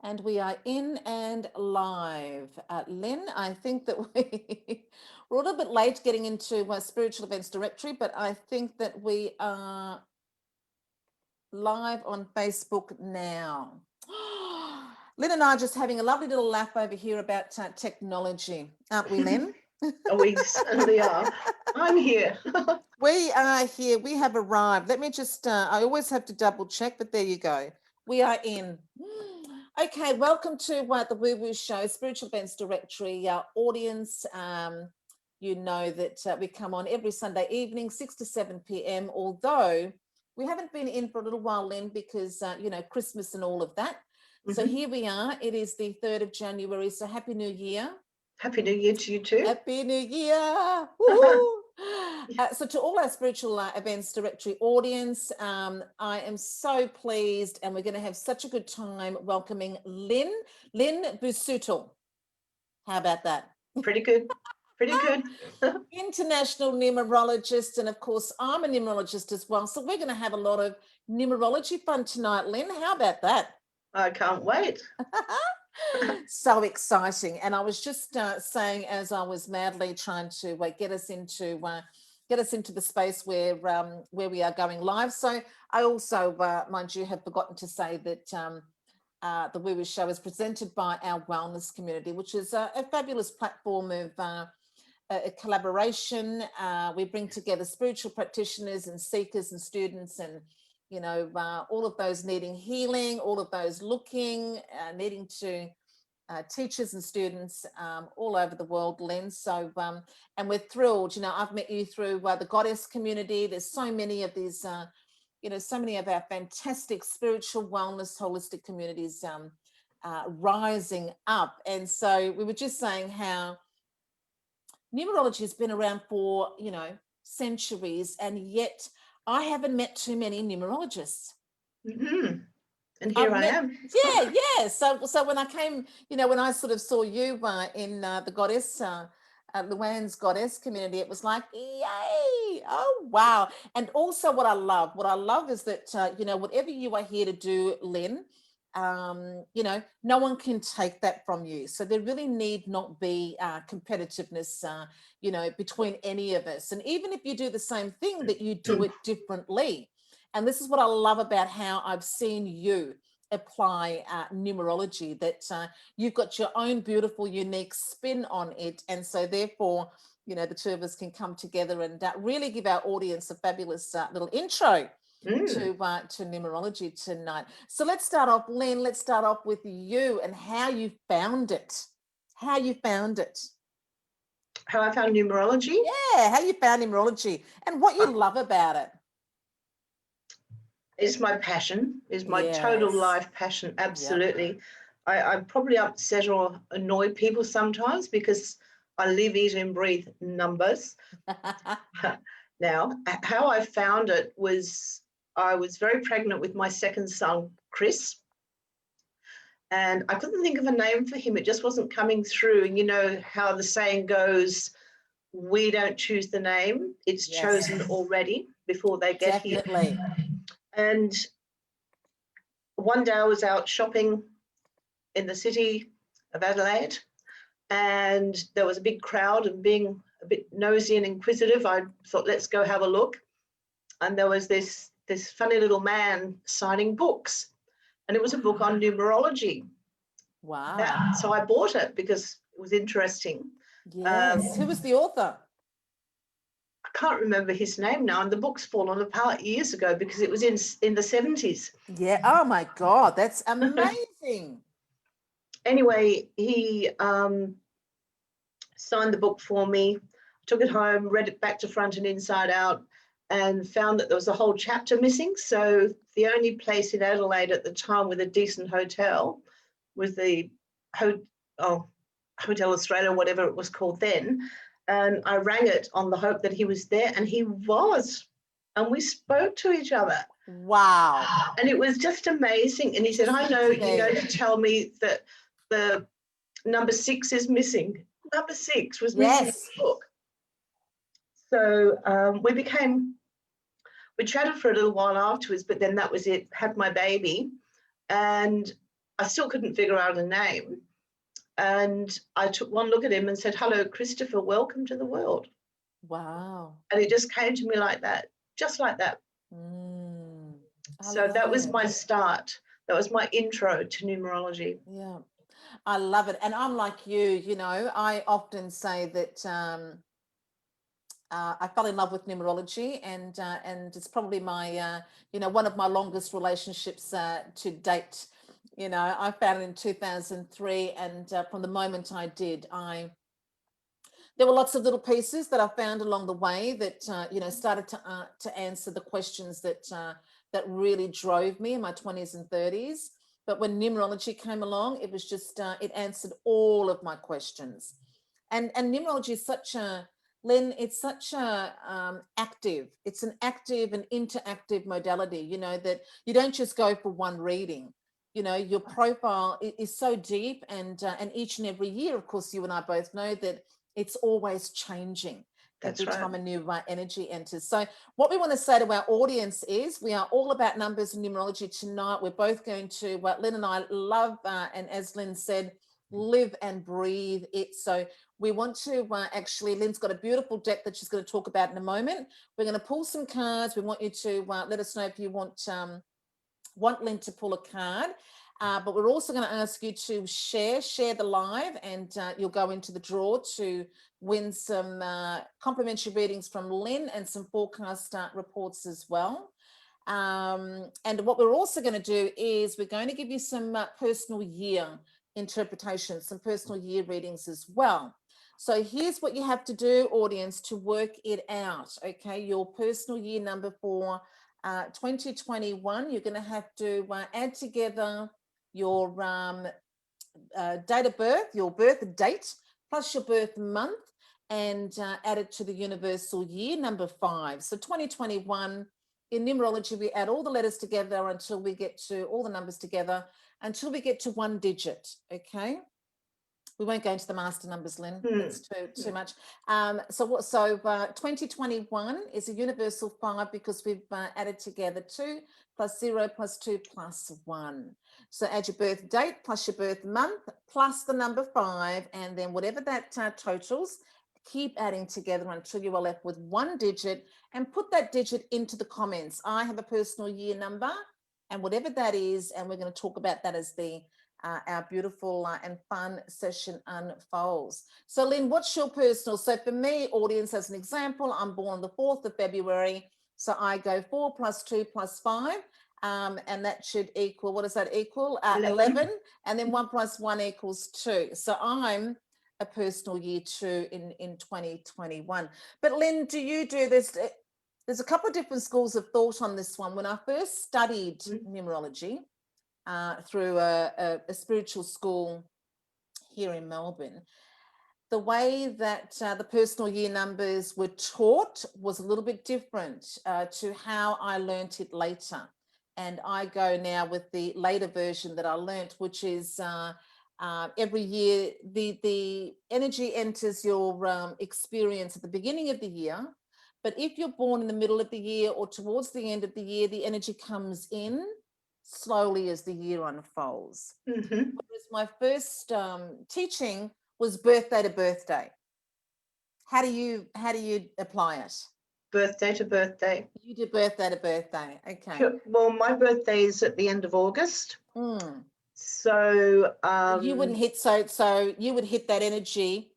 And we are in and live. Lyn, I think that we're a little bit late getting into my spiritual events directory, but I think that we are live on Facebook now. Lyn and I are just having a lovely little laugh over here about technology, aren't we, Lyn? We certainly are. I'm here. We are here. We have arrived. Let me just, I always have to double check, but there you go. We are in. Okay, welcome to the Woo Woo Show, Spiritual Events Directory audience. You know that we come on every Sunday evening, 6 to 7 p.m., although we haven't been in for a little while, Lyn, because, Christmas and all of that. So here we are. It is the 3rd of January. So Happy New Year. Happy New Year to you too. Happy New Year. So to all our spiritual events directory audience, I am so pleased, and we're going to have such a good time welcoming Lyn Busuttil. How about that? Pretty good. Pretty good. International numerologist, and of course I'm a numerologist as well. So we're going to have a lot of numerology fun tonight, Lyn. How about that? I can't wait. So exciting. And I was just saying, as I was madly trying to get us into the space where we are going live. So I also, mind you, have forgotten to say that the Woo Woo Show is presented by our wellness community, which is a fabulous platform of a collaboration. We bring together spiritual practitioners and seekers and students, and all of those needing healing, all of those looking, needing to teachers and students all over the world, Lyn. So, and we're thrilled. I've met you through the Goddess community. There's so many of these, so many of our fantastic spiritual wellness, holistic communities rising up. And so we were just saying how numerology has been around for, centuries, and yet I haven't met too many numerologists. Mm-hmm. And here I am. Yeah. So when I came, when I sort of saw you in the Goddess, Luann's Goddess community, it was like, yay! Oh wow! And also, what I love is that whatever you are here to do, Lyn, no one can take that from you. So there really need not be competitiveness, between any of us. And even if you do the same thing, that you do it differently. And this is what I love about how I've seen you apply numerology, that you've got your own beautiful, unique spin on it. And so therefore, the two of us can come together and really give our audience a fabulous little intro to numerology tonight. So let's start off, Lyn, let's start off with you and how you found it. How you found it. How I found numerology? Yeah, how you found numerology and what you love about it. It's my passion, is my total life passion, absolutely. Yep. I probably upset or annoy people sometimes because I live, eat and breathe numbers. Now, how I found it was I was very pregnant with my second son, Chris, and I couldn't think of a name for him. It just wasn't coming through. And you know how the saying goes, we don't choose the name, it's chosen already before they get here. And one day I was out shopping in the city of Adelaide, and there was a big crowd, and being a bit nosy and inquisitive, I thought, let's go have a look. And there was this funny little man signing books, and it was a book on numerology. Wow. So I bought it because it was interesting. Yes. Who was the author? I can't remember his name now, and the book's fallen apart years ago because it was in the 70s. Yeah. Oh my God, that's amazing. Anyway, he signed the book for me, took it home, read it back to front and inside out, and found that there was a whole chapter missing. So the only place in Adelaide at the time with a decent hotel was the Hotel Australia, whatever it was called then. And I rang it on the hope that he was there, and he was. And we spoke to each other. Wow. And it was just amazing. And he said, I know you're going to tell me that the number 6 is missing. Number 6 was missing in the book. So we chatted for a little while afterwards, but then that was it, had my baby. And I still couldn't figure out a name. And I took one look at him and said, "Hello, Christopher, welcome to the world." Wow. And it just came to me like that, just like that. So that was my start. That was my intro to numerology. Yeah, I love it. And I'm like you, I often say that I fell in love with numerology, and it's probably my, one of my longest relationships to date. I found it in 2003, and from the moment I did, there were lots of little pieces that I found along the way that started to answer the questions that really drove me in my 20s and 30s. But when numerology came along, it was just it answered all of my questions. And numerology is such a, Lyn, it's such a active. It's an active and interactive modality. That you don't just go for one reading. Your profile is so deep, and each and every year, of course, you and I both know that it's always changing. That's every right. time a new energy enters. So what we want to say to our audience is we are all about numbers and numerology tonight. We're both going to, Lyn and I love, and as Lyn said, live and breathe it. So we want to actually, Lyn's got a beautiful deck that she's going to talk about in a moment. We're going to pull some cards. We want you to let us know if you want Lyn to pull a card. But we're also going to ask you to share the live, and you'll go into the draw to win some complimentary readings from Lyn and some forecast reports as well. And what we're also going to do is we're going to give you some personal year interpretations, some personal year readings as well. So here's what you have to do, audience, to work it out. Okay, your personal year number for 2021, you're going to have to add together your date of birth, your birth date, plus your birth month, and add it to the universal year, number 5. So 2021, in numerology, we add all the letters together until we get to all the numbers together, until we get to 1 digit, okay? We won't go into the master numbers, Lyn. That's too much. So 2021 is a universal 5 because we've added together 2 plus 0 plus 2 plus 1. So add your birth date plus your birth month plus the number 5, and then whatever that totals, keep adding together until you are left with 1 digit, and put that digit into the comments. I have a personal year number, and whatever that is, and we're going to talk about that as our beautiful and fun session unfolds. So Lyn, what's your personal? So for me, audience, as an example, I'm born on the 4th of February. So I go 4 plus 2 plus 5. And that should equal, what does that equal? 11. And then 1 plus 1 equals 2. So I'm a personal year 2 in 2021. But Lyn, do you do this? There's a couple of different schools of thought on this one. When I first studied numerology, through a spiritual school here in Melbourne, the way that the personal year numbers were taught was a little bit different to how I learnt it later. And I go now with the later version that I learnt, which is every year the energy enters your experience at the beginning of the year. But if you're born in the middle of the year or towards the end of the year, the energy comes in slowly as the year unfolds. Whereas my first teaching was birthday to birthday. How do you apply it? Birthday to birthday. You do birthday to birthday. Okay. Sure. Well, my birthday is at the end of August. So you wouldn't hit so you would hit that energy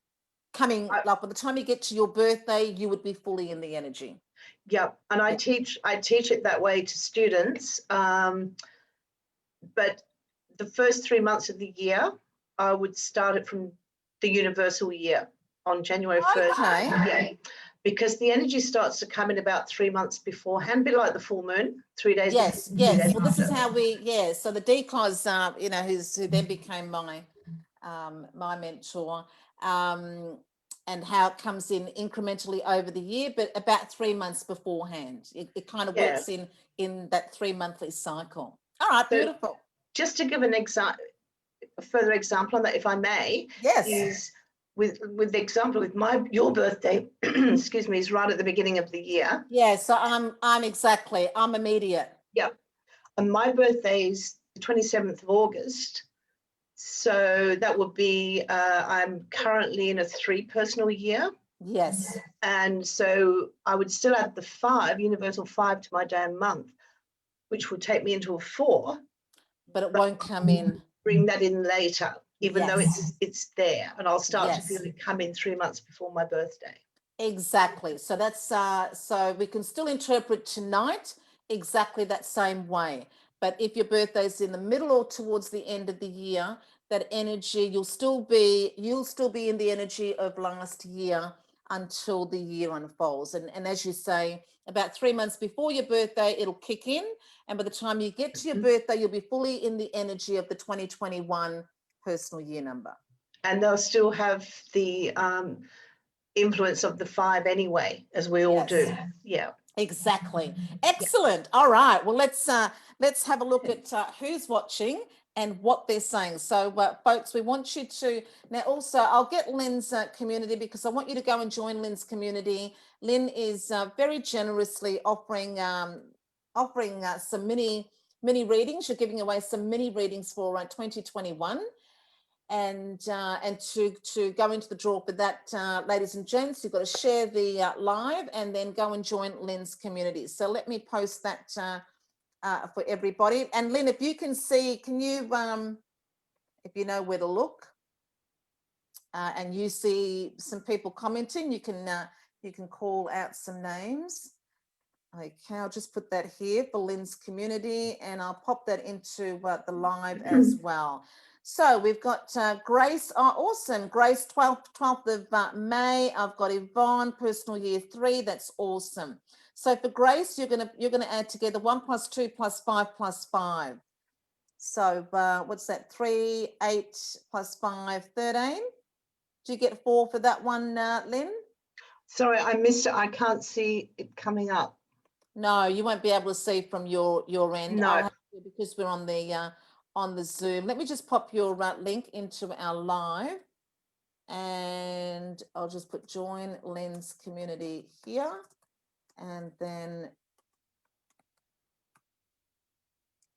coming like by the time you get to your birthday, you would be fully in the energy. Yeah, and I teach it that way to students. But the first 3 months of the year, I would start it from the universal year on January 1st. Okay. Yeah, because the energy starts to come in about 3 months beforehand, a bit like the full moon, 3 days. Yes. Well, this is how so the decos, who then became my mentor, and how it comes in incrementally over the year, but about 3 months beforehand. It kind of works in that 3 monthly cycle. All right, so beautiful. Just to give a further example on that, if I may, is with the example with your birthday, excuse me, is right at the beginning of the year. Yeah, so I'm immediate. Yeah, and my birthday is the 27th of August. So that would be, I'm currently in a 3 personal year. Yes. And so I would still add the 5, universal 5 to my day and month, which would take me into a 4. But it won't come in. Bring that in later, even though Yes. it's there. And I'll start to Yes. feel it come in 3 months before my birthday. Exactly. So that's so we can still interpret tonight exactly that same way. But if your birthday's in the middle or towards the end of the year, that energy, you'll still be in the energy of last year until the year unfolds. And as you say, about 3 months before your birthday, it'll kick in. And by the time you get to your birthday, you'll be fully in the energy of the 2021 personal year number. And they'll still have the influence of the 5 anyway, as we all do. Yeah. Exactly. Excellent. All right. Well, let's have a look at who's watching and what they're saying. So, folks, we want you to now. Also, I'll get Lyn's community, because I want you to go and join Lyn's community. Lyn is very generously offering some mini readings. You're giving away some mini readings for 2021. And to go into the draw for that, ladies and gents, you've got to share the live and then go and join Lyn's community. So let me post that for everybody. And Lyn, if you can see, can you, if you know where to look, and you see some people commenting, you can call out some names. Okay, I'll just put that here for Lyn's community, and I'll pop that into the live as well. So we've got Grace. Oh, awesome. Grace, 12th of May. I've got Yvonne, personal year 3. That's awesome. So for Grace, you're gonna add together 1 + 2 + 5 + 5. So what's that? 3, 8 + 5, 13. Do you get 4 for that one, Lyn? Sorry, I missed it. I can't see it coming up. No, you won't be able to see from your end. No. I'll have to, because we're on the Zoom. Let me just pop your link into our live, and I'll just put join Lyn's community here, and then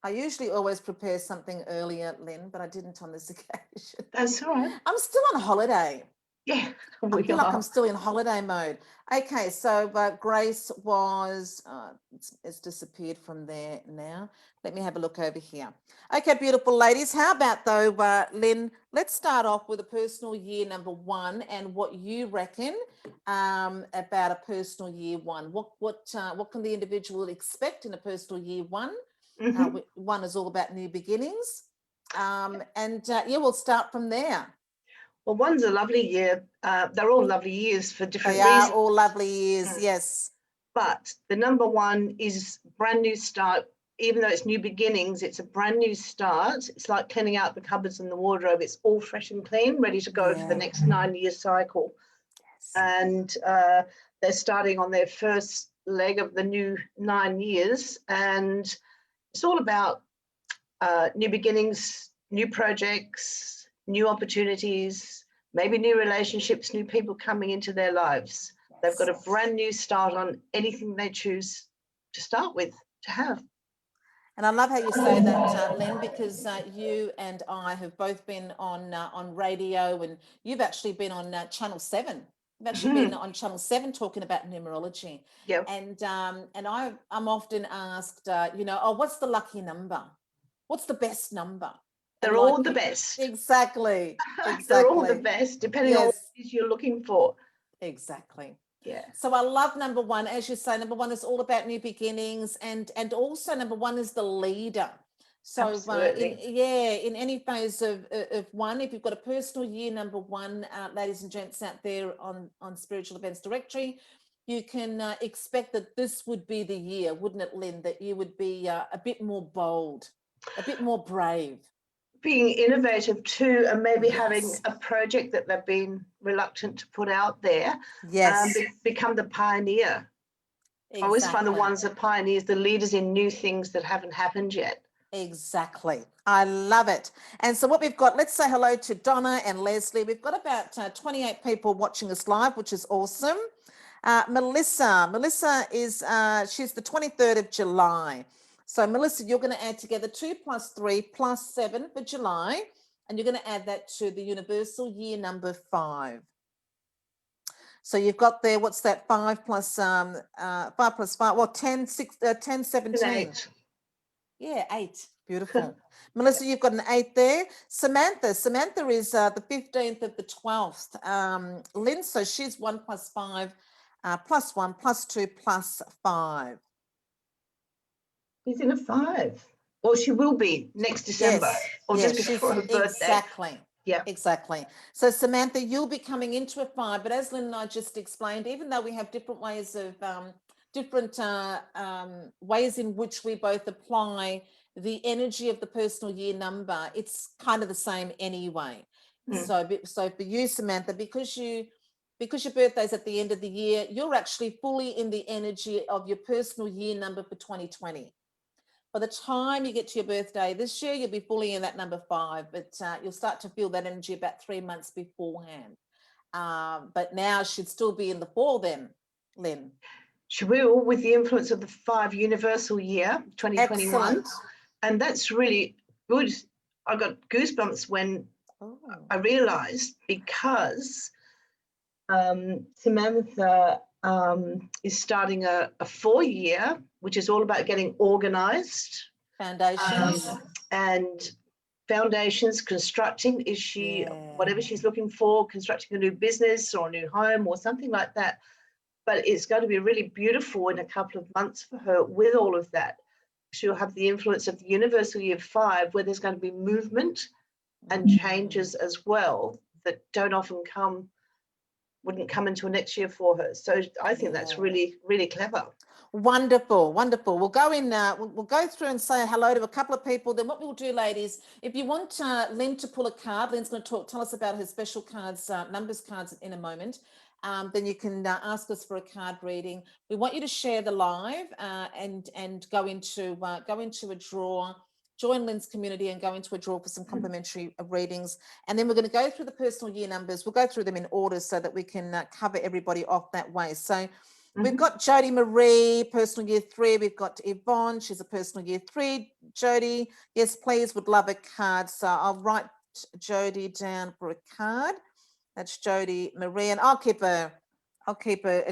I usually always prepare something earlier, Lyn, but I didn't on this occasion. That's all right. I'm still on holiday. Yeah, I feel like I'm still in holiday mode. Okay, so Grace was, it's disappeared from there now. Let me have a look over here. Okay, beautiful ladies. How about though, Lyn, let's start off with a personal year number 1 and what you reckon about a personal year 1. What can the individual expect in a personal year 1? 1 is all about new beginnings. Yeah, we'll start from there. Well, 1's a lovely year. They're all lovely years for different reasons. They are all lovely years, yes. But the number 1 is brand new start. Even though it's new beginnings, it's a brand new start. It's like cleaning out the cupboards and the wardrobe. It's all fresh and clean, ready to go for the next 9-year cycle. Yes. And they're starting on their first leg of the new 9 years. And it's all about new beginnings, new projects, new opportunities, maybe new relationships, new people coming into their lives. They've got a brand new start on anything they choose to start with, to have. And I love how you say that, Lyn, because you and I have both been on radio, and you've actually been on Channel 7. You've actually been on Channel 7 talking about numerology. Yeah. And I'm often asked, what's the lucky number? What's the best number? They're all the best. Exactly. They're all the best, depending on what it is you're looking for. Exactly. Yeah. So I love number 1. As you say, number 1 is all about new beginnings, and also number 1 is the leader. So in any phase of 1, if you've got a personal year number 1, ladies and gents out there on Spiritual Events Directory, you can expect that this would be the year, wouldn't it, Lyn, that you would be a bit more bold, a bit more brave. Being innovative too, and maybe having a project that they've been reluctant to put out there. Yes. Become the pioneer. Exactly. I always find the ones that pioneers, the leaders in new things that haven't happened yet. Exactly. I love it. And so what we've got, let's say hello to Donna and Leslie. We've got about 28 people watching us live, which is awesome. Melissa is, she's the 23rd of July. So Melissa, you're going to add together 2 + 3 + 7 for July. and you're going to add that to the universal year number 5. So you've got there, what's that, 5 plus 5 plus 5, well, 10, 17. 8. Yeah, 8. Beautiful. Melissa, you've got an 8 there. Samantha is the 15th of the 12th. Lynn, so she's 1 plus 5 plus 1 plus 2 plus 5. She's in a 5. Or she will be next December, or just before her birthday. Exactly. Yeah, exactly. So Samantha, you'll be coming into a 5, but as Lynn and I just explained, even though we have different ways of ways in which we both apply the energy of the personal year number, it's kind of the same anyway. So for you, Samantha, because your birthday's at the end of the year, you're actually fully in the energy of your personal year number for 2020. By the time you get to your birthday this year, you'll be fully in that number 5, but you'll start to feel that energy about 3 months beforehand. But now should still be in the 4 then, Lynn. She will, with the influence of the 5 universal year, 2021. Excellent. And that's really good. I got goosebumps when I realized, because Samantha is starting a 4-year, which is all about getting organized. Foundations. And foundations, constructing. Is she, whatever she's looking for, constructing a new business or a new home or something like that. But it's going to be really beautiful in a couple of months for her with all of that. She'll have the influence of the universal year 5, where there's going to be movement and changes as well that wouldn't come into a next year for her. So I think that's really, really clever. Wonderful. We'll go in, we'll go through and say hello to a couple of people. Then what we'll do, ladies, if you want Lynn to pull a card, Lynn's going to tell us about her special cards, numbers cards in a moment. Then you can ask us for a card reading. We want you to share the live and go into a draw. Join Lynn's community and go into a draw for some complimentary readings. And then we're going to go through the personal year numbers. We'll go through them in order so that we can cover everybody off that way. So we've got Jody Marie, personal year 3. We've got Yvonne, she's a personal year 3. Jody, yes, please, would love a card. So I'll write Jody down for a card. That's Jody Marie, and I'll keep a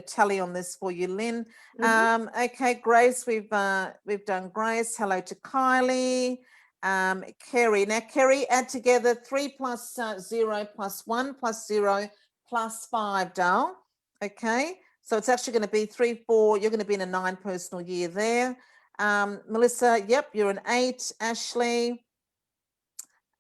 tally on this for you, Lynn. Okay, Grace, we've done Grace. Hello to Kylie. Kerry. Now, Kerry, add together 3 plus 0 plus 1 plus 0 plus 5, Dal. Okay, so it's actually going to be 3, 4. You're going to be in a 9 personal year there. Melissa, yep, you're an 8. Ashley.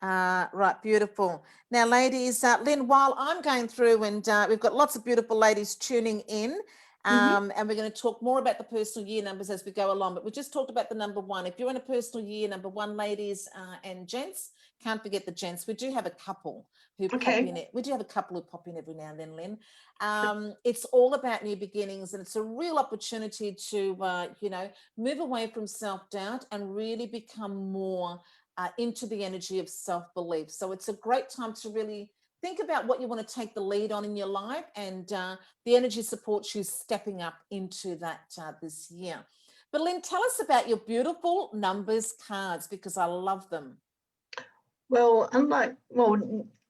Right, beautiful. Now, ladies, Lynn, while I'm going through, and we've got lots of beautiful ladies tuning in, and we're going to talk more about the personal year numbers as we go along, but we just talked about the number 1. If you're in a personal year number 1, ladies and gents, can't forget the gents. We do have a couple who pop in. We do have a couple who pop in every now and then, Lynn. It's all about new beginnings, and it's a real opportunity to, move away from self-doubt and really become more into the energy of self-belief. So it's a great time to really think about what you want to take the lead on in your life, and the energy supports you stepping up into that this year. But Lynn, tell us about your beautiful numbers cards, because I love them. Well,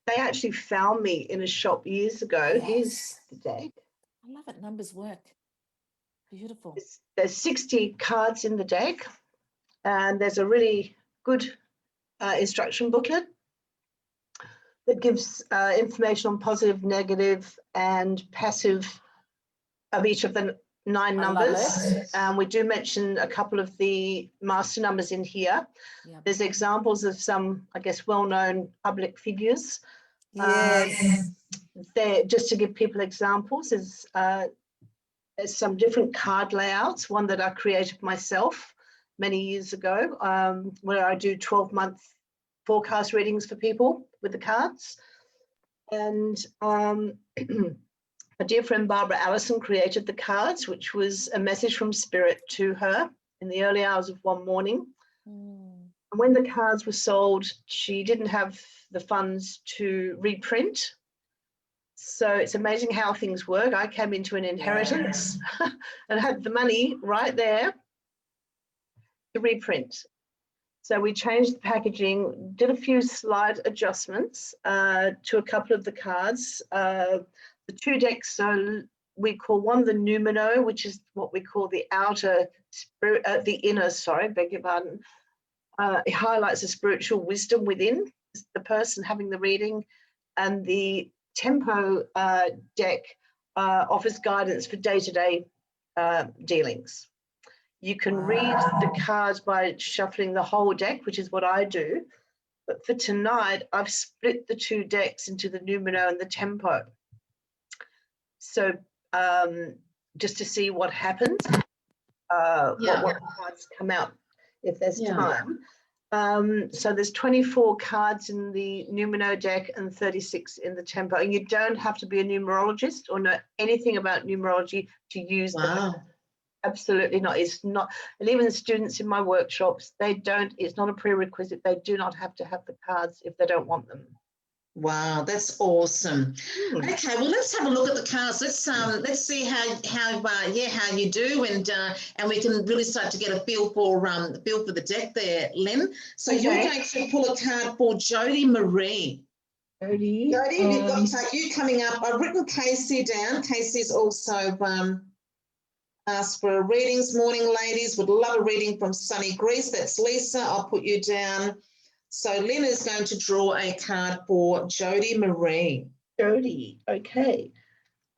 they actually found me in a shop years ago. Yes. Here's the deck. I love it. Numbers work. Beautiful. There's 60 cards in the deck, and there's a really good instruction booklet that gives information on positive, negative, and passive of each of the 9 numbers. We do mention a couple of the master numbers in here. Yep. There's examples of some, I guess, well-known public figures. Yes. There, just to give people examples, there's some different card layouts. One that I created myself many years ago, where I do 12-month forecast readings for people with the cards. And a dear friend, Barbara Allison, created the cards, which was a message from Spirit to her in the early hours of one morning. And when the cards were sold, she didn't have the funds to reprint. So it's amazing how things work. I came into an inheritance and had the money right there to reprint. So we changed the packaging, did a few slight adjustments to a couple of the cards. The 2 decks, so we call one the Numino, which is what we call the outer spirit, the inner, sorry, beg your pardon. It highlights the spiritual wisdom within the person having the reading, and the Tempo deck offers guidance for day-to-day dealings. You can read the cards by shuffling the whole deck, which is what I do. But for tonight, I've split the 2 decks into the Numino and the Tempo. So just to see what happens, what cards come out if there's time. So there's 24 cards in the Numino deck and 36 in the Tempo. And you don't have to be a numerologist or know anything about numerology to use them. Absolutely not. It's not, and even the students in my workshops, they don't, it's not a prerequisite. They do not have to have the cards if they don't want them. Wow, that's awesome. Okay, well, let's have a look at the cards. Let's see how you do, and we can really start to get a feel for the deck there, Lyn. So you're going to pull a card for Jody Marie. Jody, we've got you coming up. I've written Casey down. Casey's also asked for a readings. Morning, ladies. Would love a reading from sunny Greece. That's Lisa. I'll put you down. So Lyn is going to draw a card for Jody Marie. Jody, okay.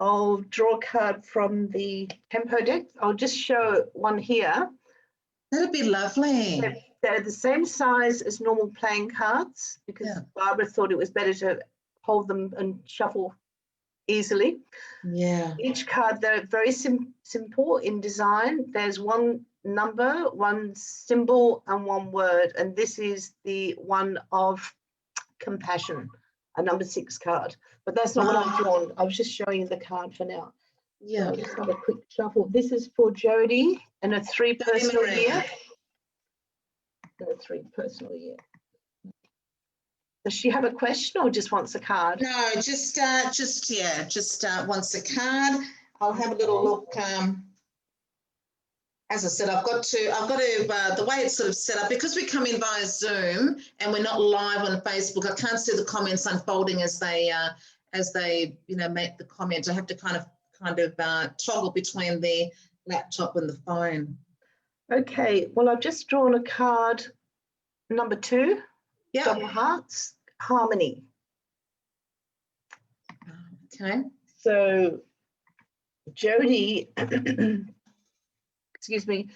I'll draw a card from the Tempo deck. I'll just show one here. That'd be lovely. They're the same size as normal playing cards because Barbara thought it was better to hold them and shuffle easily. Yeah. Each card, they're very simple in design. There's one number, one symbol, and one word, and this is the one of compassion, a number 6 card. But that's not what I've drawn. I was just showing you the card for now. Yeah. So just have a quick shuffle. This is for Jody and a 3 personal year. And a 3 personal year. Does she have a question or just wants a card? No, just wants a card. I'll have a little look. As I said, I've got to, the way it's sort of set up, because we come in via Zoom and we're not live on Facebook, I can't see the comments unfolding as they make the comment. I have to kind of toggle between the laptop and the phone. Okay, well, I've just drawn a card, number 2, double hearts, harmony. Okay. So Jody, excuse me,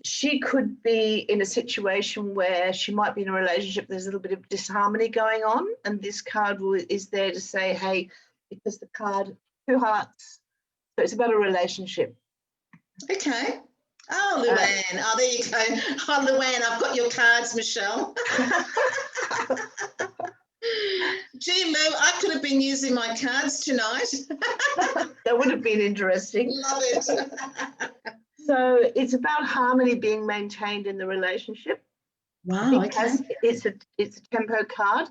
she could be in a situation where she might be in a relationship, there's a little bit of disharmony going on, and this card is there to say, hey, because the card, 2 hearts, so it's about a relationship. Okay. Oh, Luann. There you go. Oh, Luann, I've got your cards, Michelle. Gee, Lou, I could have been using my cards tonight. That would have been interesting. Love it. So it's about harmony being maintained in the relationship. Wow, because it's a Tempo card.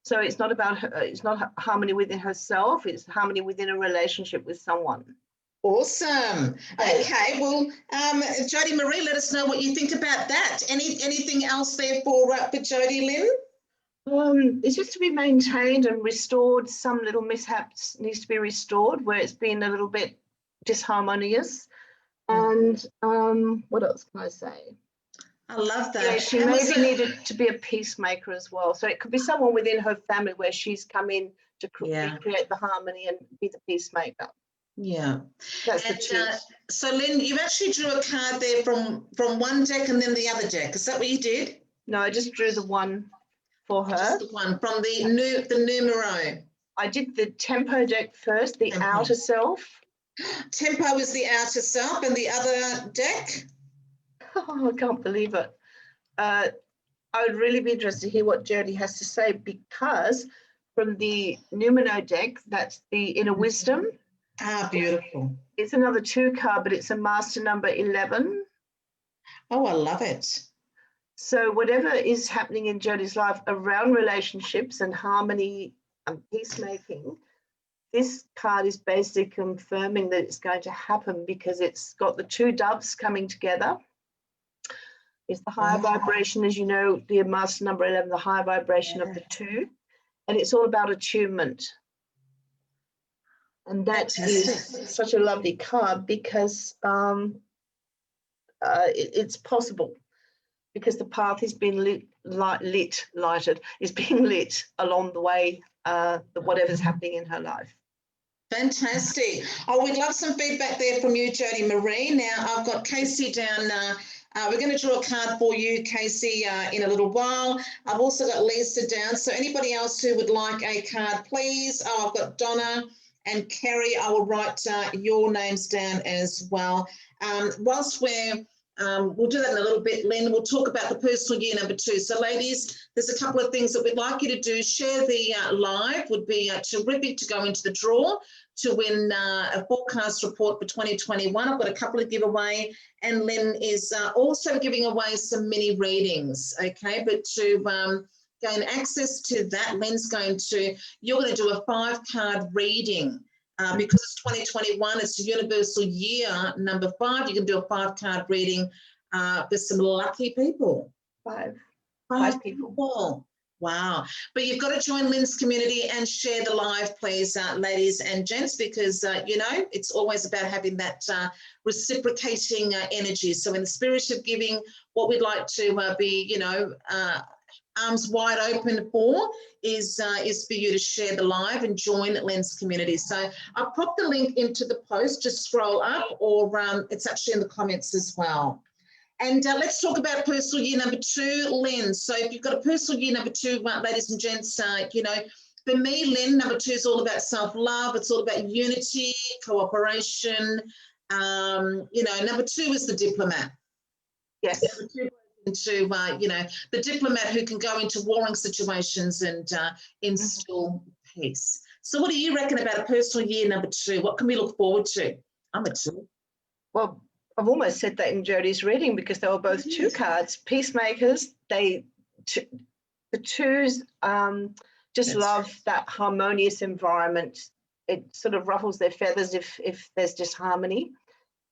So it's not about her, it's not harmony within herself, it's harmony within a relationship with someone. Awesome. Okay, well, Jody Marie, let us know what you think about that. Anything else there for Jody, Lyn? It's just to be maintained and restored. Some little mishaps needs to be restored where it's been a little bit disharmonious. And what else can I say? I love that. Yeah, she maybe needed to be a peacemaker as well. So it could be someone within her family where she's come in to recreate the harmony and be the peacemaker. Yeah. That's the truth. So Lyn, you actually drew a card there from one deck and then the other deck. Is that what you did? No, I just drew the one for her. Just the one from the numero. I did the Tempo deck first, the outer self. Tempo is the outer self, and the other deck? Oh, I can't believe it. I would really be interested to hear what Jody has to say, because from the Numino deck, that's the inner wisdom. Ah, beautiful. It's another 2 card, but it's a master number 11. Oh, I love it. So whatever is happening in Jody's life around relationships and harmony and peacemaking, this card is basically confirming that it's going to happen, because it's got the 2 doves coming together. is the higher vibration, as you know, the master number 11, the higher vibration of the 2. And it's all about attunement. And that is such a lovely card because it's possible, because the path is being lighted, is being lit along the way, whatever's happening in her life. Fantastic. Oh, we'd love some feedback there from you, Jody Marie. Now, I've got Casey down. We're going to draw a card for you, Casey, in a little while. I've also got Lisa down. So anybody else who would like a card, please. Oh, I've got Donna and Kerry. I will write your names down as well. Whilst we'll do that in a little bit, Lyn. We'll talk about the personal year number 2. So, ladies, there's a couple of things that we'd like you to do. Share the live. Would be terrific to go into the draw to win a forecast report for 2021. I've got a couple of giveaway, and Lyn is also giving away some mini readings, okay? But to gain access to that, you're going to do a 5-card reading. Because it's 2021, it's universal year number 5. You can do a 5-card reading for some lucky people. Five people. Wow. But you've got to join Lyn's community and share the live, please, ladies and gents, because, it's always about having that reciprocating energy. So in the spirit of giving, what we'd like to be, arms wide open for is for you to share the live and join Lyn's community. So I'll pop the link into the post, just scroll up, or it's actually in the comments as well. And let's talk about personal year number 2, Lyn. So if you've got a personal year number 2, ladies and gents, for me, Lyn, number 2 is all about self-love. It's all about unity, cooperation. Number 2 is the diplomat. Yes. Into the diplomat who can go into warring situations and instill peace. So what do you reckon about a personal year number 2? What can we look forward to? I'm a 2. Well, I've almost said that in Jody's reading, because they were both 2 cards. Peacemakers, the 2s just love that harmonious environment. It sort of ruffles their feathers if there's disharmony.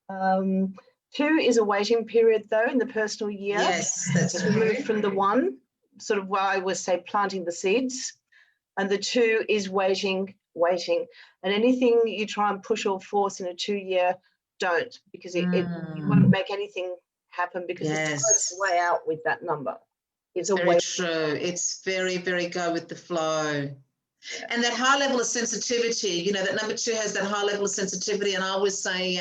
2 is a waiting period, though, in the personal year. Yes, that's removed from the 1, sort of where I would say planting the seeds. And the 2 is waiting. And anything you try and push or force in a 2-year, don't, because you won't make anything happen, because it's the way out with that number. It's a very true. It's very, very go with the flow. Yeah. And that high level of sensitivity, that number 2 has that high level of sensitivity. And I always say,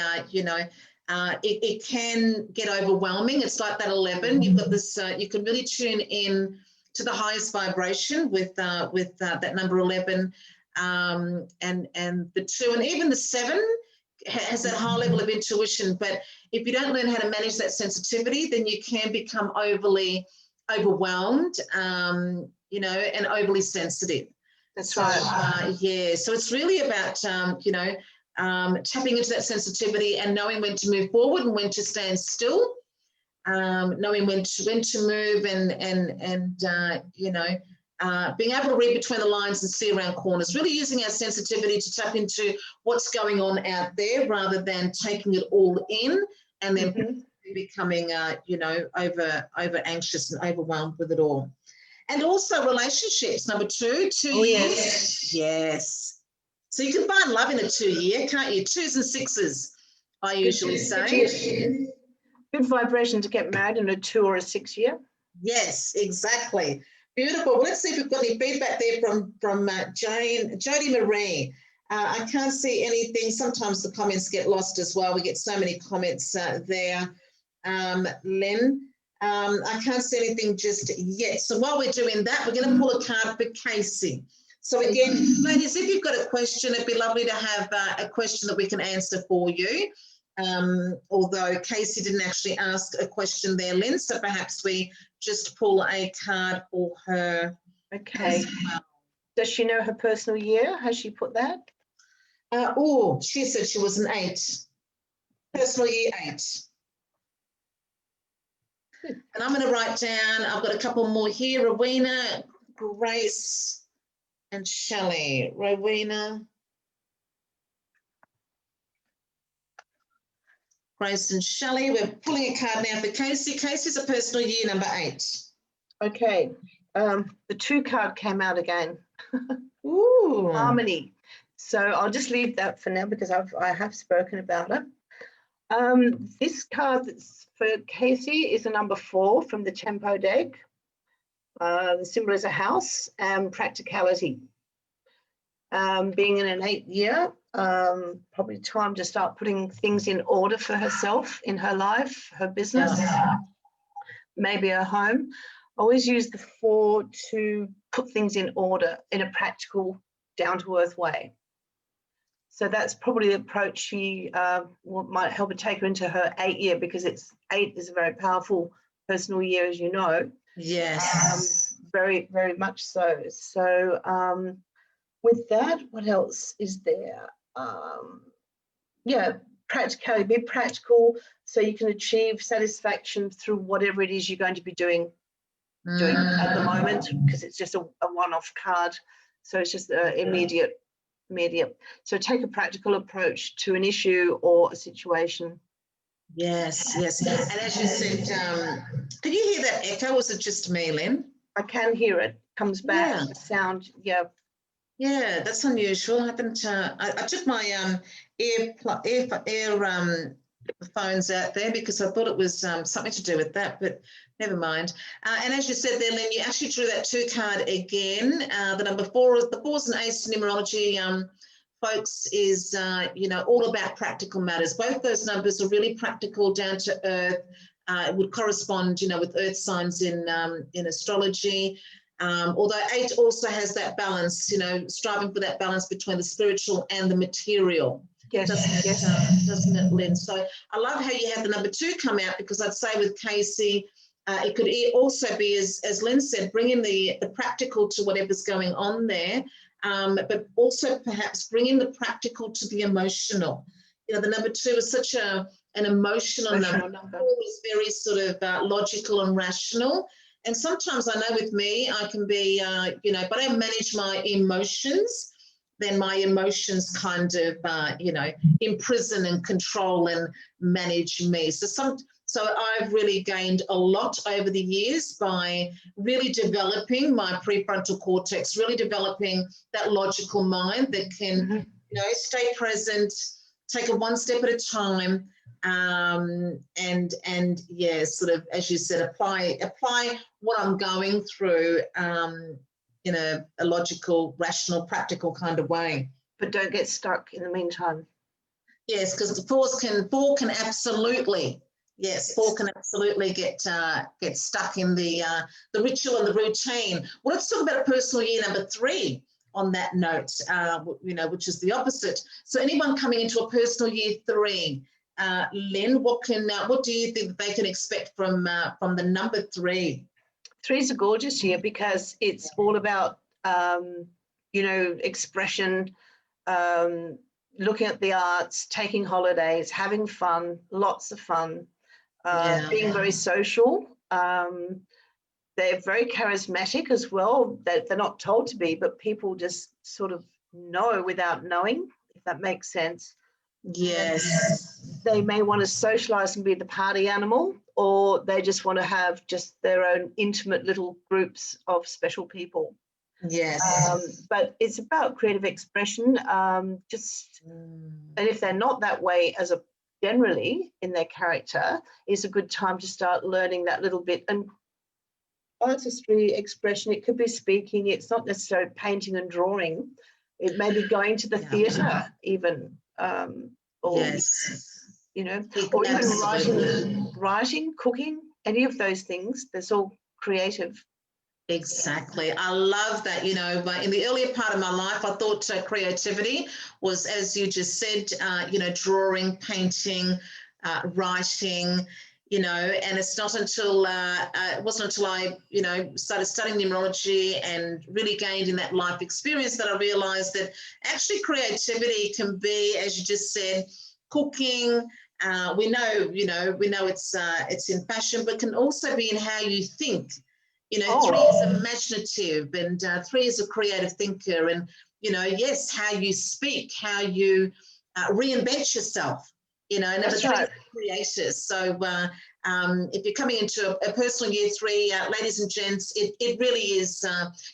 it can get overwhelming. It's like that 11. You've got this. You can really tune in to the highest vibration with that number 11, and the 2, and even the 7 has that high level of intuition. But if you don't learn how to manage that sensitivity, then you can become overly overwhelmed, and overly sensitive. That's right. So it's really about tapping into that sensitivity and knowing when to move forward and when to stand still, knowing when to move, and being able to read between the lines and see around corners, really using our sensitivity to tap into what's going on out there, rather than taking it all in and then becoming over anxious and overwhelmed with it all. And also relationships, number 2 years. Yes. So you can find love in a 2 year, can't you? 2s and 6s, I usually say. Good vibration to get married in a 2 or a 6 year. Yes, exactly. Beautiful. Well, let's see if we've got any feedback there from Jody Marie. I can't see anything. Sometimes the comments get lost as well. We get so many comments there. Lyn, I can't see anything just yet. So while we're doing that, we're going to pull a card for Casey. So again, ladies, if you've got a question, it'd be lovely to have a question that we can answer for you. Although Casey didn't actually ask a question there, Lyn, so perhaps we just pull a card for her. Okay. Well. Does she know her personal year? Has she put that? She said she was an 8. Personal year 8. And I'm going to write down, I've got a couple more here, Rowena, Grace, and Shelley. Rowena, Grace and Shelley. We're pulling a card now for Casey. Casey's a personal year number 8. Okay. The 2 card came out again. Ooh. Harmony. So I'll just leave that for now because I have spoken about it. This card that's for Casey is a number 4 from the Tempo deck. The symbol is a house and practicality. Being in an 8th year, probably time to start putting things in order for herself in her life, her business, maybe her home. Always use the 4 to put things in order in a practical, down-to-earth way. So that's probably the approach she might help her take her into her 8th year, because 8 is a very powerful personal year, as you know. Yes. Very, very much so. So with that, what else is there? Practicality, be practical so you can achieve satisfaction through whatever it is you're going to be doing at the moment, because it's just a one-off card. So it's just immediate. So take a practical approach to an issue or a situation. Yes. And as you said, did you hear that echo? Was it just me, Lynn? I can hear it. Comes back, the sound, Yeah, that's unusual. I haven't. I took my ear phones out there because I thought it was something to do with that, but never mind. And as you said there, Lynn, you actually drew that 2 card again. The number 4, the 4's an ace in numerology, folks, is all about practical matters. Both those numbers are really practical, down to earth. It would correspond, with earth signs in astrology. Although 8 also has that balance, striving for that balance between the spiritual and the material. Yes. Doesn't it, Lynn? So I love how you had the number 2 come out, because I'd say with Casey, it could also be, as Lynn said, bringing the practical to whatever's going on there, but also perhaps bringing the practical to the emotional. The number 2 is such an emotional number. Number 4 is very sort of logical and rational. And sometimes I know with me, I can be, if I don't manage my emotions, then my emotions kind of, imprison and control and manage me. So I've really gained a lot over the years by really developing my prefrontal cortex, really developing that logical mind that can, stay present, take it one step at a time, sort of, as you said, apply what I'm going through in a logical, rational, practical kind of way. But don't get stuck in the meantime. Yes, because the 4 can absolutely. Yes, 4 can absolutely get stuck in the ritual and the routine. Well, let's talk about a personal year number 3 on that note, which is the opposite. So anyone coming into a personal year 3, Lynn, what do you think they can expect from the number 3? 3 is a gorgeous year because it's all about, expression, looking at the arts, taking holidays, having fun, lots of fun. Being very social. They're very charismatic as well. They're not told to be, but people just sort of know without knowing, if that makes sense. Yes. They may want to socialize and be the party animal, or they just want to have just their own intimate little groups of special people. Yes. But it's about creative expression. And if they're not that way generally in their character, is a good time to start learning that little bit. And artistry, expression, it could be speaking, it's not necessarily painting and drawing. It may be going to the theatre even, or even writing, cooking, any of those things. That's all creative. Exactly. I love that. In the earlier part of my life, I thought creativity was, as you just said, drawing, painting, writing, and it's not until it wasn't until I, started studying numerology and really gained in that life experience that I realized that actually creativity can be, as you just said, cooking. We know it's in fashion, but can also be in how you think. 3 is imaginative, and 3 is a creative thinker, and yes, how you speak, how you reinvent yourself. you know. Number three is creators. So if you're coming into a personal year 3, ladies and gents, it really is,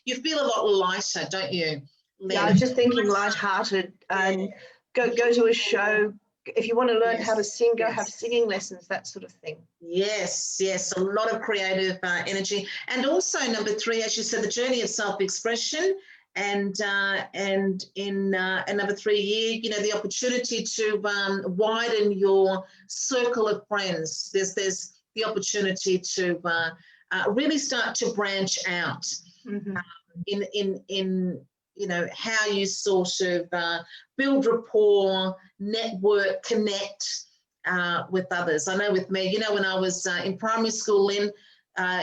you feel a lot lighter, don't you, Lyn? Yeah, I was just thinking lighthearted, and go to a show. If you want to learn how to sing, go have singing lessons, that sort of thing. Yes, a lot of creative energy. And also number 3, as you said, the journey of self-expression, and in number 3 year, you know, the opportunity to widen your circle of friends. There's the opportunity to really start to branch out in you know, how you sort of build rapport, network, connect with others. I know with me, you know, when I was in primary school, Lyn,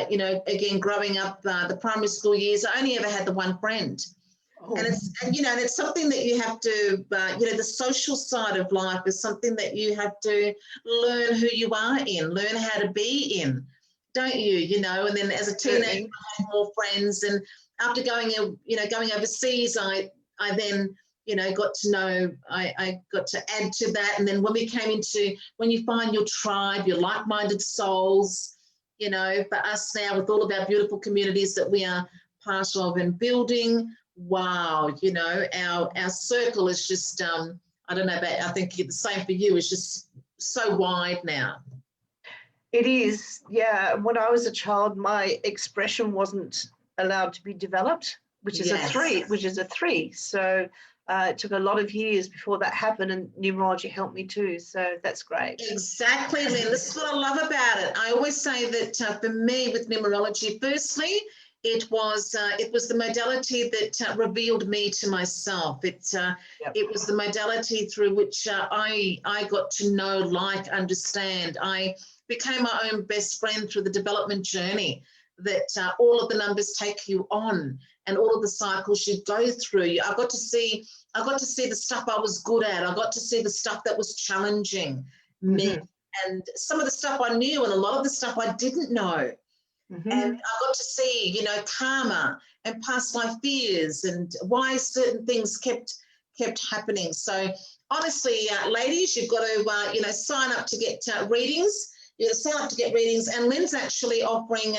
you know, again, growing up the primary school years, I only ever had the one friend. And you know, and it's something that you have to, you know, the social side of life is something that you have to learn who you are in, learn how to be in, don't you? You know, and then as a teenager, I had more friends, and after going overseas, I then, you know, got to know, I got to add to that. And then when you find your tribe, your like-minded souls, you know, for us now with all of our beautiful communities that we are part of and building, wow, you know, our circle is just, I don't know, but I think the same for you, is just so wide now. It is, yeah. When I was a child, my expression wasn't allowed to be developed, which is a 3. So it took a lot of years before that happened, and numerology helped me too. So that's great. Exactly, Lyn. This is what I love about it. I always say that for me with numerology, firstly, it was the modality that revealed me to myself. It was the modality through which I got to know, like, understand. I became my own best friend through the development journey that all of the numbers take you on, and all of the cycles you go through. I got to see the stuff I was good at. I got to see the stuff that was challenging me, and some of the stuff I knew, and a lot of the stuff I didn't know. And I got to see, you know, karma and past life fears, and why certain things kept happening. So honestly, ladies, you've got to, you know, sign up to get readings. You sign up to get readings, and Lyn's actually offering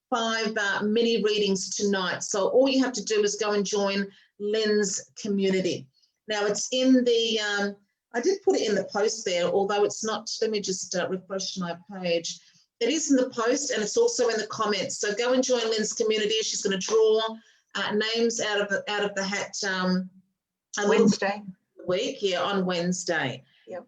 5 mini readings tonight. So all you have to do is go and join Lyn's community. Now it's in the, I did put it in the post there, although it's not. Let me just refresh my page. It is in the post, and it's also in the comments. So go and join Lyn's community. She's going to draw names out of the hat. Wednesday week, on Wednesday. Yep.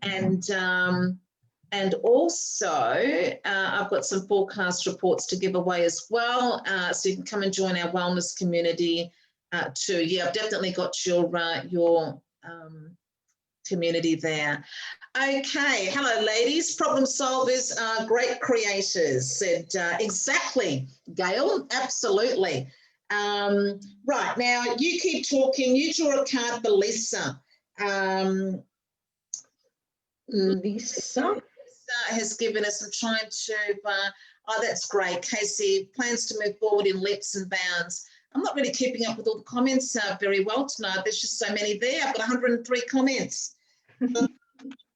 And also I've got some forecast reports to give away as well, so you can come and join our wellness community too. Yeah, I've definitely got your community there. Okay, hello ladies. Problem solvers are great creators, said exactly, Gail, absolutely. Right, now you keep talking. You draw a card for Lisa. Lisa has given us, I'm trying to, oh, that's great. Casey plans to move forward in leaps and bounds. I'm not really keeping up with all the comments very well tonight. There's just so many there. I've got 103 comments.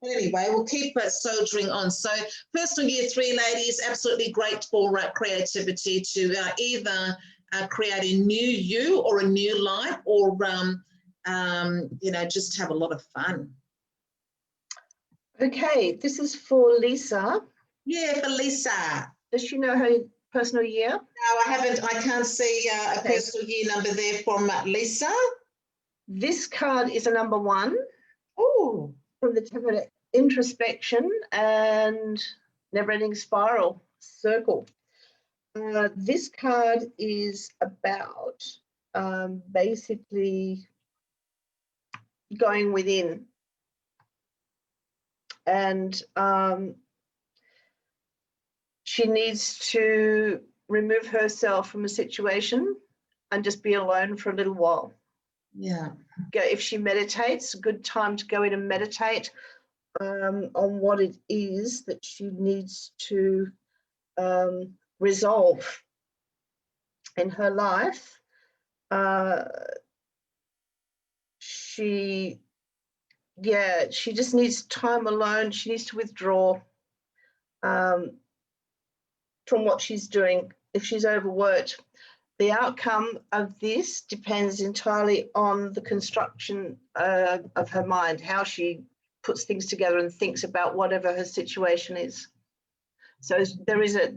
Anyway, we'll keep soldiering on. So personal year 3, ladies, absolutely great for creativity to either create a new you or a new life, or, you know, just have a lot of fun. Okay, this is for Lisa. Yeah, for Lisa. Does she know her personal year? No, I haven't. I can't see a personal year number there from Lisa. This card is a number 1. Oh, from the Tarot Introspection and Never-Ending Spiral Circle. This card is about basically going within, and she needs to remove herself from a situation and just be alone for a little while. Yeah. If she meditates, a good time to go in and meditate on what it is that she needs to resolve in her life. She yeah, she just needs time alone. She needs to withdraw from what she's doing. If she's overworked, the outcome of this depends entirely on the construction of her mind, how she puts things together and thinks about whatever her situation is. So there is a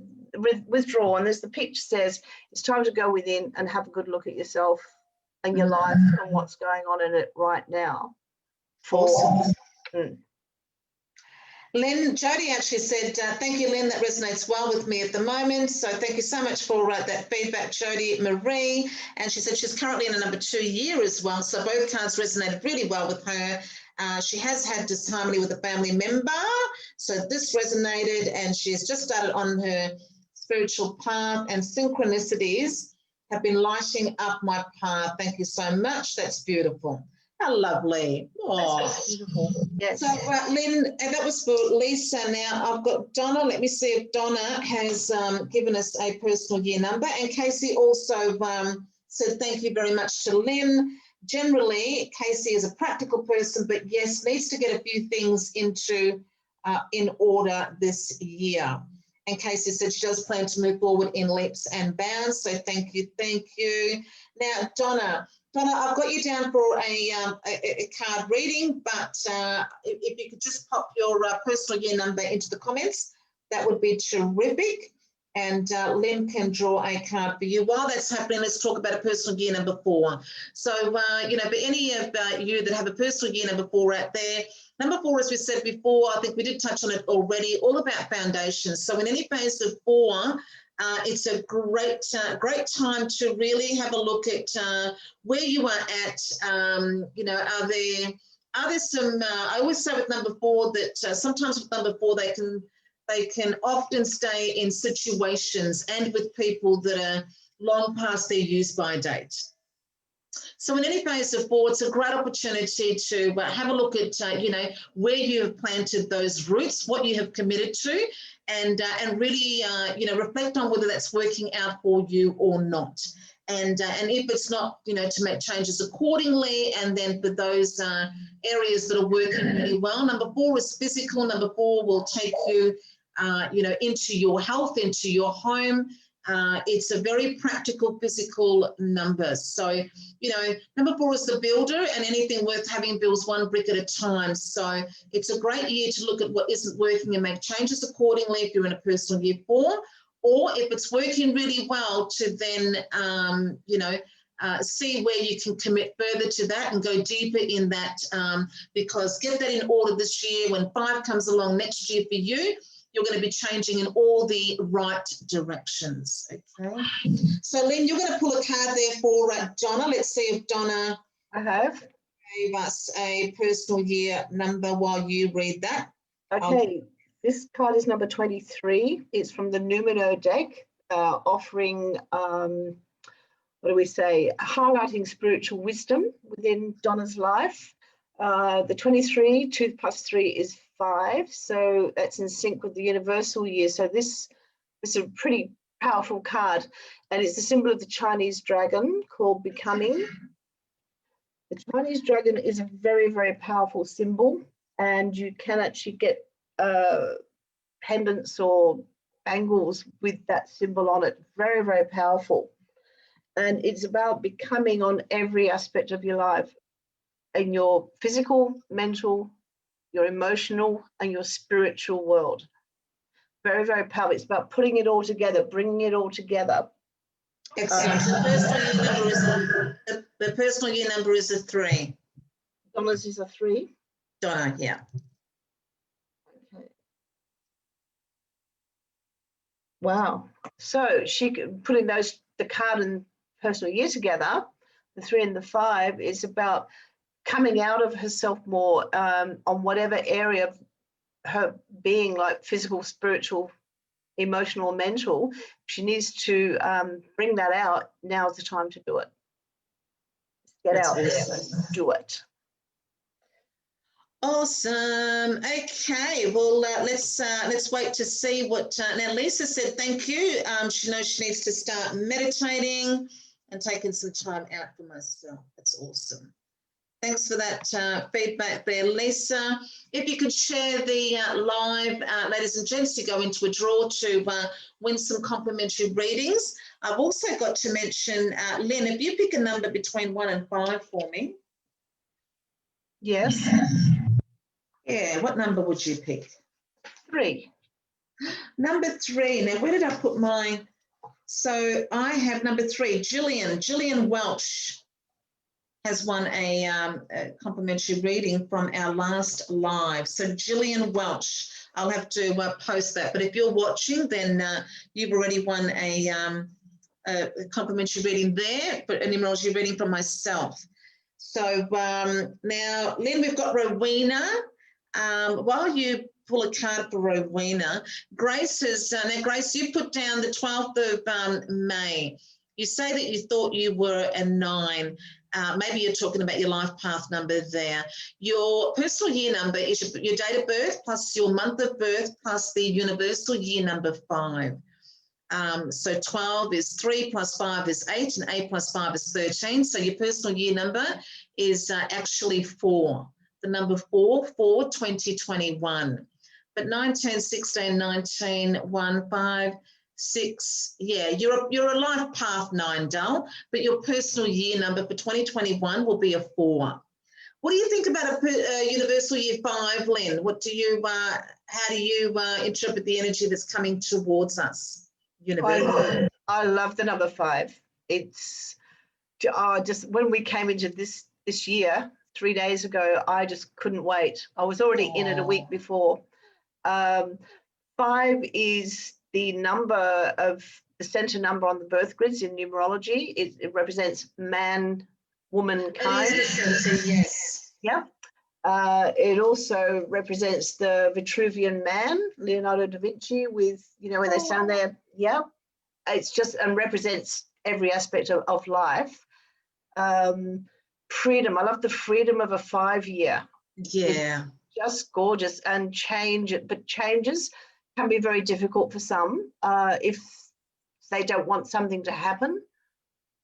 withdrawal, and as the picture says, it's time to go within and have a good look at yourself and your life and what's going on in it right now. Awesome. Lynn, Jody actually said, thank you, Lynn, that resonates well with me at the moment. So thank you so much for that feedback, Jody. Marie, and she said she's currently in a number 2 year as well. So both cards resonated really well with her. She has had disharmony with a family member. So this resonated, and she's just started on her spiritual path, and synchronicities have been lighting up my path. Thank you so much. That's beautiful. How lovely. Oh, that's beautiful. Yes. So, Lynn, that was for Lisa. Now, I've got Donna. Let me see if Donna has given us a personal year number. And Casey also said thank you very much to Lynn. Generally, Casey is a practical person, but yes, needs to get a few things into in order this year. And Casey said she does plan to move forward in leaps and bounds. So thank you, thank you. Now, Donna, I've got you down for a card reading, but if you could just pop your personal year number into the comments, that would be terrific. And Lynn can draw a card for you. While that's happening, let's talk about a personal year number 4. So, you know, for any of you that have a personal year number 4 out there, number 4, as we said before, I think we did touch on it already, all about foundations. So in any phase of 4, it's a great time to really have a look at where you are at. You know, are there some? I always say with number 4 that sometimes with number 4 they can often stay in situations and with people that are long past their use-by date. So in any phase of 4, it's a great opportunity to have a look at, you know, where you have planted those roots, what you have committed to, and really, you know, reflect on whether that's working out for you or not. And if it's not, you know, to make changes accordingly. And then for those areas that are working really well, number 4 is physical. Number 4 will take you, you know, into your health, into your home. It's a very practical, physical number. So, you know, number 4 is the builder, and anything worth having builds one brick at a time. So it's a great year to look at what isn't working and make changes accordingly if you're in a personal year 4, or if it's working really well to then, you know, see where you can commit further to that and go deeper in that, because get that in order this year. When 5 comes along next year for you, you're going to be changing in all the right directions, okay? So, Lynn, you're going to pull a card there for Donna. Let's see if Donna gave us a personal year number while you read that. Okay, this card is number 23. It's from the Numero deck, offering, what do we say, highlighting spiritual wisdom within Donna's life. The 23, 2 plus 3 is 5, so that's in sync with the universal year. So this is a pretty powerful card, and it's the symbol of the Chinese dragon called Becoming. The Chinese dragon is a very, very powerful symbol, and you can actually get pendants or bangles with that symbol on it. Very, very powerful. And it's about becoming on every aspect of your life, in your physical, mental, your emotional, and your spiritual world. Very, very powerful. It's about putting it all together, bringing it all together. Excellent. The personal year number is a 3. Donna's is a 3. Donna, yeah. Okay. Wow. So she putting the card and personal year together, the 3 and the 5, is about coming out of herself more on whatever area of her being, like physical, spiritual, emotional, mental. She needs to bring that out. Now's the time to do it. Get out there, do it. Awesome. Okay. Well, let's wait to see what. Now, Lisa said thank you. She knows she needs to start meditating and taking some time out for myself. That's awesome. Thanks for that feedback there, Lisa. If you could share the live, ladies and gents, to go into a draw to win some complimentary readings. I've also got to mention, Lynn, if you pick a number between 1 and 5 for me. Yes. Yeah, what number would you pick? 3. Number 3. Now, where did I put mine? So I have number 3, Gillian Welch has won a complimentary reading from our last live. So Gillian Welch, I'll have to post that. But if you're watching, then you've already won a complimentary reading there, but a numerology reading from myself. So now, Lynn, we've got Rowena. While you pull a card for Rowena, Grace has, now Grace, you put down the 12th of May. You say that you thought you were a 9. Maybe you're talking about your life path number there. Your personal year number is your date of birth plus your month of birth plus the universal year number 5. So 12 is 3 plus 5 is 8, and 8 plus 5 is 13. So your personal year number is actually 4. The number 4, 2021. But 19, 16, 19, 1, 5, 6, yeah, you're a life path 9, Dull, but your personal year number for 2021 will be a 4. What do you think about a universal year 5, Lynn? What do you, how do you interpret the energy that's coming towards us? I love the number 5. It's just when we came into this year 3 days ago, I just couldn't wait. I was already in it a week before. 5 is the number of the center number on the birth grids in numerology. It represents man, woman, kind. It is the center, yes. Yeah. It also represents the Vitruvian Man, Leonardo da Vinci, with, you know, when they stand there. Yeah. It's just, and represents every aspect of life. Freedom. I love the freedom of a 5-year. Yeah. It's just gorgeous. And but changes can be very difficult for some if they don't want something to happen,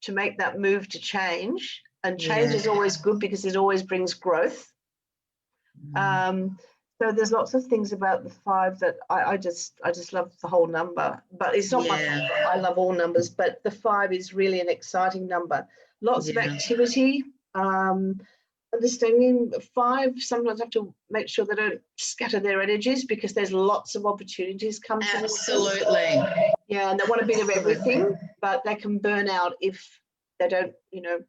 to make that move to change. And change is always good because it always brings growth. So there's lots of things about the 5 that I just love the whole number. But it's not my favorite. I love all numbers, but the 5 is really an exciting number. Lots of activity. Understanding 5 sometimes have to make sure they don't scatter their energies because there's lots of opportunities come to them. Absolutely. Yeah, and they want a bit of everything, but they can burn out if they don't, you know,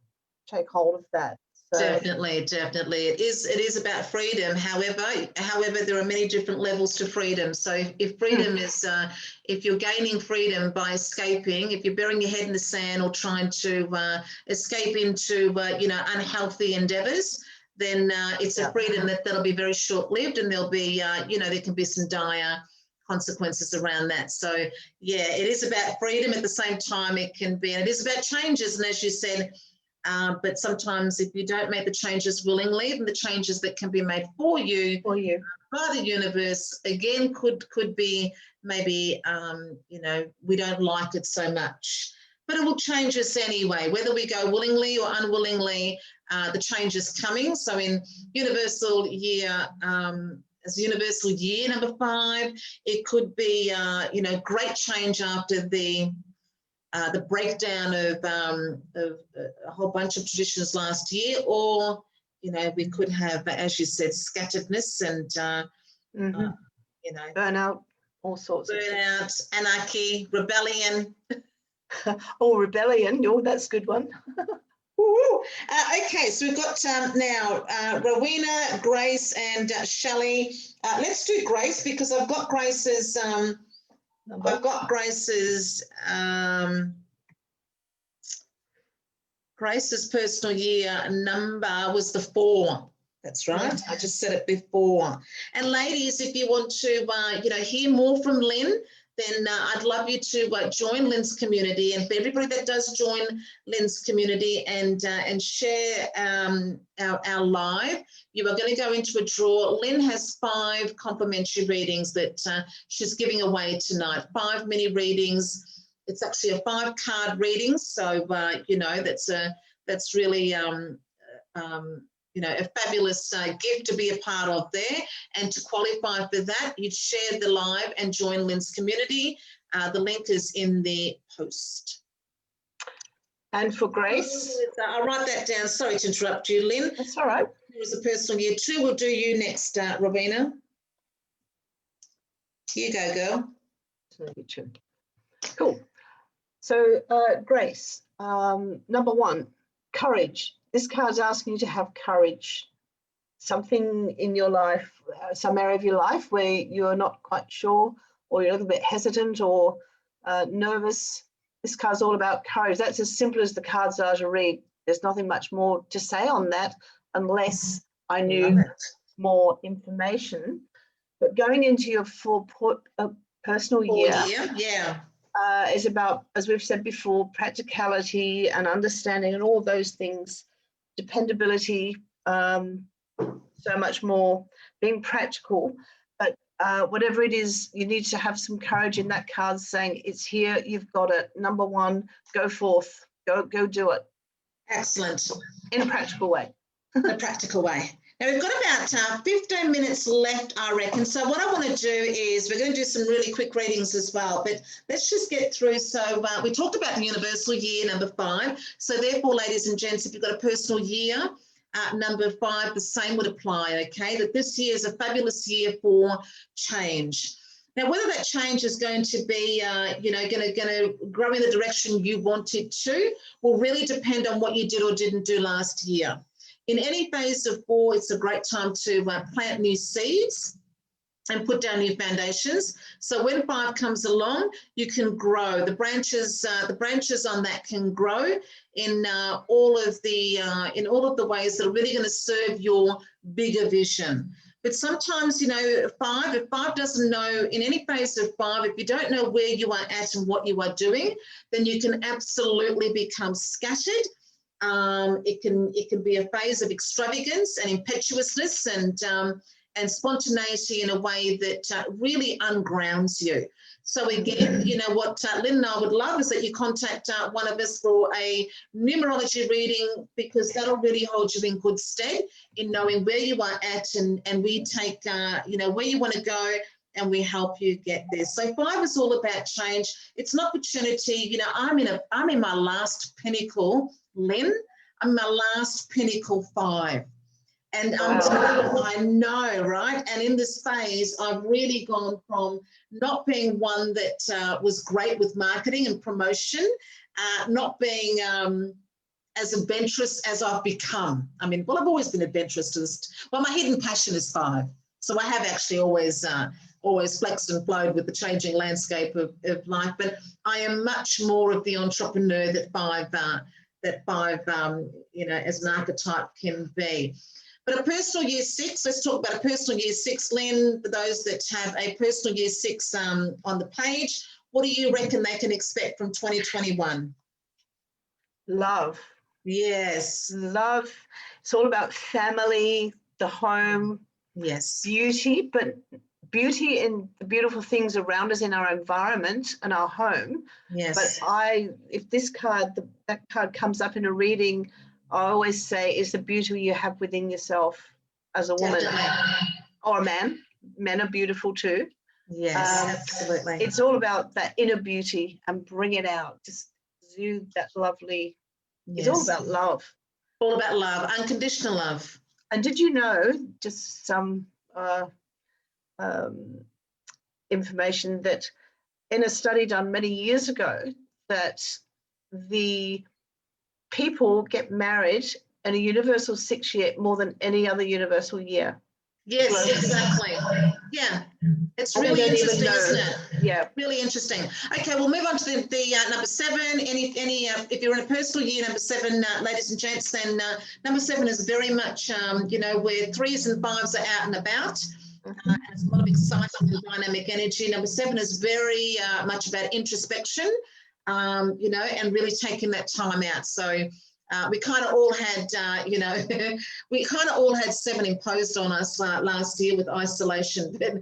take hold of that. So. Definitely. It is about freedom. However, there are many different levels to freedom. So if freedom is, if you're gaining freedom by escaping, if you're burying your head in the sand or trying to escape into, you know, unhealthy endeavors, then it's a freedom that'll be very short-lived, and there'll be, you know, there can be some dire consequences around that. So yeah, it is about freedom. At the same time, it can be, and it is about changes. And as you said, but sometimes if you don't make the changes willingly, then the changes that can be made for you by the universe, again, could be maybe, you know, we don't like it so much. But it will change us anyway, whether we go willingly or unwillingly, the change is coming. So in universal year, as universal year number 5, it could be, you know, great change after the breakdown of a whole bunch of traditions last year, or, you know, we could have, as you said, scatteredness and, you know, burnout, all sorts of burnout, anarchy, rebellion. Oh, rebellion. Oh, that's a good one. Okay, so we've got now Rowena, Grace, and Shelley. Let's do Grace because I've got Grace's. Grace's personal year number was the 4. That's right. I just said it before. And ladies, if you want to, you know, hear more from Lynn, then I'd love you to join Lynn's community. And for everybody that does join Lynn's community and share our live, you are going to go into a draw. Lynn has 5 complimentary readings that she's giving away tonight. 5 mini readings. It's actually a 5-card reading, so you know that's really a fabulous gift to be a part of there. And to qualify for that, you'd share the live and join Lyn's community. The link is in the post. And for Grace? I'll write that down. Sorry to interrupt you, Lyn. That's all right. There was a personal year 2. We'll do you next, Robina. You go, girl. Cool. So, Grace, number 1, courage. This card's asking you to have courage. Something in your life, some area of your life where you're not quite sure, or you're a little bit hesitant or nervous. This card's all about courage. That's as simple as the cards are to read. There's nothing much more to say on that unless I knew more information. But going into your full personal year is about, as we've said before, practicality and understanding and all those things, dependability, so much more, being practical. But whatever it is, you need to have some courage in that card saying, it's here, you've got it. Number 1, go forth, go do it. Excellent. In a practical way. A practical way. Now, we've got about 15 minutes left, I reckon. So what I want to do is we're going to do some really quick readings as well, but let's just get through. So we talked about the universal year, number 5. So therefore, ladies and gents, if you've got a personal year, number 5, the same would apply, okay? That this year is a fabulous year for change. Now, whether that change is going to be, going to grow in the direction you want it to, will really depend on what you did or didn't do last year. In any phase of 4, it's a great time to plant new seeds and put down new foundations. So when 5 comes along, you can grow. The branches on that can grow in all of the ways that are really going to serve your bigger vision. But sometimes, if 5 doesn't know, in any phase of 5, if you don't know where you are at and what you are doing, then you can absolutely become scattered. It can be a phase of extravagance and impetuousness and spontaneity in a way that really ungrounds you. So again, what Lyn and I would love is that you contact one of us for a numerology reading, because that'll really hold you in good stead in knowing where you are at, and we take, where you want to go, and we help you get there. So 5 is all about change. It's an opportunity. I'm in my last pinnacle, Lyn. I'm in my last pinnacle 5. And I know, right? And in this phase, I've really gone from not being one that was great with marketing and promotion, not being as adventurous as I've become. I've always been adventurous. My hidden passion is 5. So I have actually always flexed and flowed with the changing landscape of life. But I am much more of the entrepreneur that 5 as an archetype can be. But a personal year 6, let's talk about a personal year 6, Lyn, for those that have a personal year 6 on the page. What do you reckon they can expect from 2021? Love. Yes. Love. It's all about family, the home. Yes. Beauty, but beauty in the beautiful things around us in our environment and our home. Yes. But if that card comes up in a reading, I always say, is the beauty you have within yourself as a woman. Definitely. Or a man. Men are beautiful too. Yes, absolutely. It's all about that inner beauty and bring it out. Just exude that lovely. Yes. It's all about love. All about love, unconditional love. And did you know, just some information, that in a study done many years ago, that the people get married in a universal 6 year more than any other universal year. Yes, exactly. Yeah, it's really interesting, isn't it? Yeah, really interesting. Okay, we'll move on to the number 7. If you're in a personal year, number 7, ladies and gents, then number 7 is very much where 3s and 5s are out and about. There's a lot of excitement and dynamic energy. Number 7 is very much about introspection, and really taking that time out. So we kind of all had, we kind of all had 7 imposed on us last year with isolation. But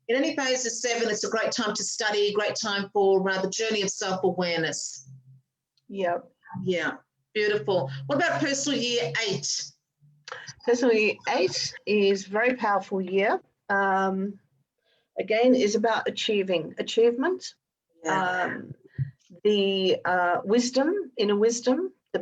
in any phase of 7, it's a great time to study, great time for the journey of self-awareness. Yeah. Yeah, beautiful. What about personal year 8? Personally, 8 is a very powerful year. Again, is about achievement, the inner wisdom, the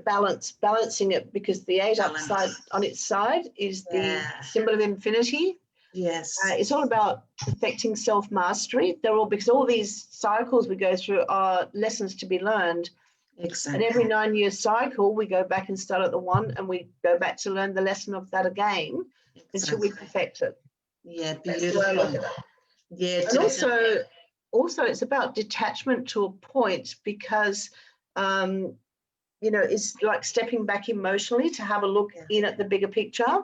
balancing it, because the 8 upside on its side is the symbol of infinity. Yes. It's all about perfecting self-mastery. Because all these cycles we go through are lessons to be learned. Exactly. And every 9-year cycle, we go back and start at the 1, and we go back to learn the lesson of that again until we perfect it. Yeah, That's the way I look at it. Yeah, and also it's about detachment to a point, because it's like stepping back emotionally to have a look in at the bigger picture